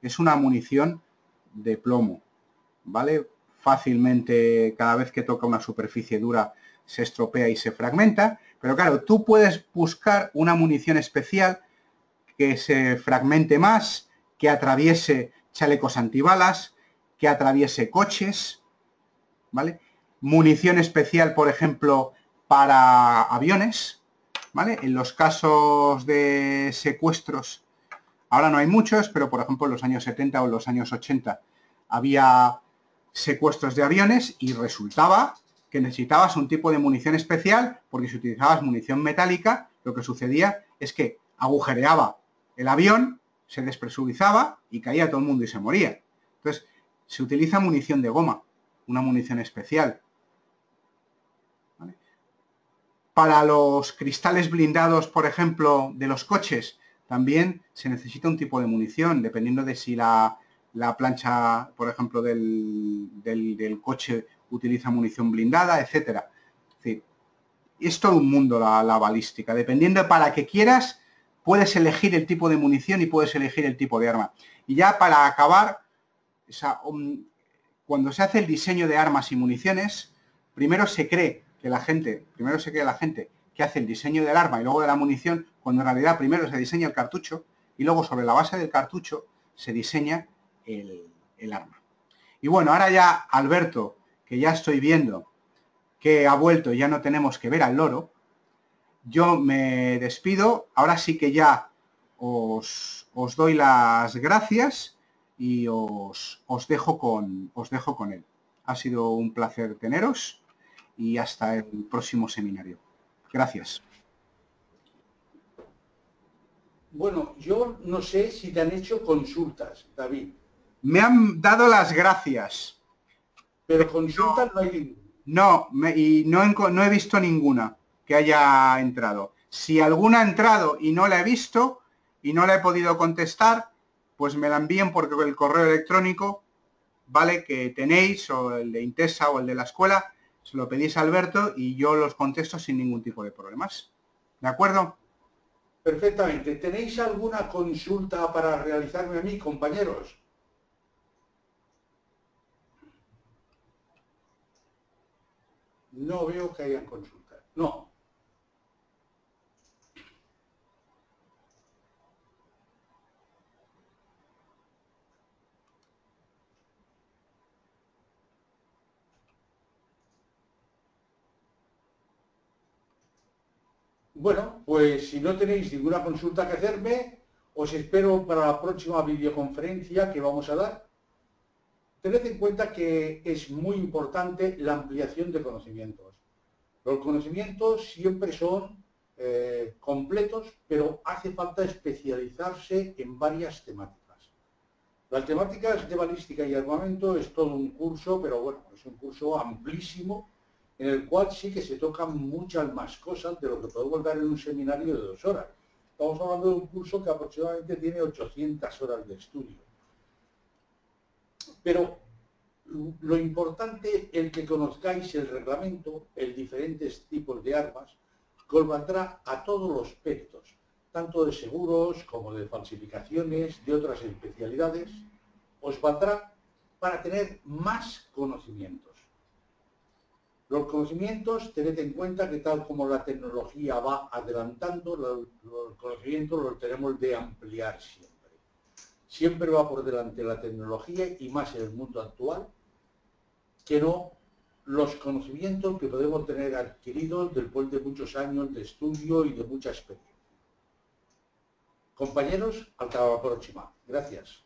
es una munición de plomo, ¿vale? Fácilmente, cada vez que toca una superficie dura, se estropea y se fragmenta. Pero claro, tú puedes buscar una munición especial que se fragmente más, que atraviese chalecos antibalas, que atraviese coches, ¿vale? Munición especial, por ejemplo, para aviones, ¿vale? En los casos de secuestros, ahora no hay muchos, pero por ejemplo en los años 70 o en los años 80 había secuestros de aviones y resultaba que necesitabas un tipo de munición especial, porque si utilizabas munición metálica, lo que sucedía es que agujereaba el avión, se despresurizaba y caía todo el mundo y se moría. Entonces, se utiliza munición de goma, una munición especial. ¿Vale? Para los cristales blindados, por ejemplo, de los coches, también se necesita un tipo de munición, dependiendo de si la plancha, por ejemplo, del coche utiliza munición blindada, etcétera. Es decir, es todo un mundo la balística. Dependiendo de para qué quieras, puedes elegir el tipo de munición y puedes elegir el tipo de arma. Y ya para acabar, o sea, cuando se hace el diseño de armas y municiones, primero se cree la gente que hace el diseño del arma y luego de la munición, cuando en realidad primero se diseña el cartucho y luego sobre la base del cartucho se diseña el arma. Y bueno, ahora ya Alberto, que ya estoy viendo que ha vuelto y ya no tenemos que ver al loro, yo me despido. Ahora sí que ya os doy las gracias y os dejo con él. Ha sido un placer teneros y hasta el próximo seminario. Gracias. Bueno, yo no sé si te han hecho consultas, David. Me han dado las gracias. Pero consultas no hay ninguna. No, no he visto ninguna que haya entrado. Si alguna ha entrado y no la he visto y no la he podido contestar, pues me la envíen por el correo electrónico, ¿vale?, que tenéis, o el de Intesa o el de la escuela, se lo pedís a Alberto y yo los contesto sin ningún tipo de problemas. ¿De acuerdo? Perfectamente. ¿Tenéis alguna consulta para realizarme a mí, compañeros? No veo que hayan consultas. No. Bueno, pues si no tenéis ninguna consulta que hacerme, os espero para la próxima videoconferencia que vamos a dar. Tened en cuenta que es muy importante la ampliación de conocimientos. Los conocimientos siempre son completos, pero hace falta especializarse en varias temáticas. Las temáticas de balística y armamento es todo un curso, pero bueno, es un curso amplísimo, en el cual sí que se tocan muchas más cosas de lo que podemos dar en un seminario de 2 horas. Estamos hablando de un curso que aproximadamente tiene 800 horas de estudio. Pero lo importante es que conozcáis el reglamento, el diferentes tipos de armas, que os valdrá a todos los aspectos, tanto de seguros como de falsificaciones, de otras especialidades, os valdrá para tener más conocimientos. Los conocimientos, tened en cuenta que tal como la tecnología va adelantando, los conocimientos los tenemos de ampliar siempre. Siempre va por delante la tecnología y más en el mundo actual que no los conocimientos que podemos tener adquiridos después de muchos años de estudio y de mucha experiencia. Compañeros, hasta la próxima. Gracias.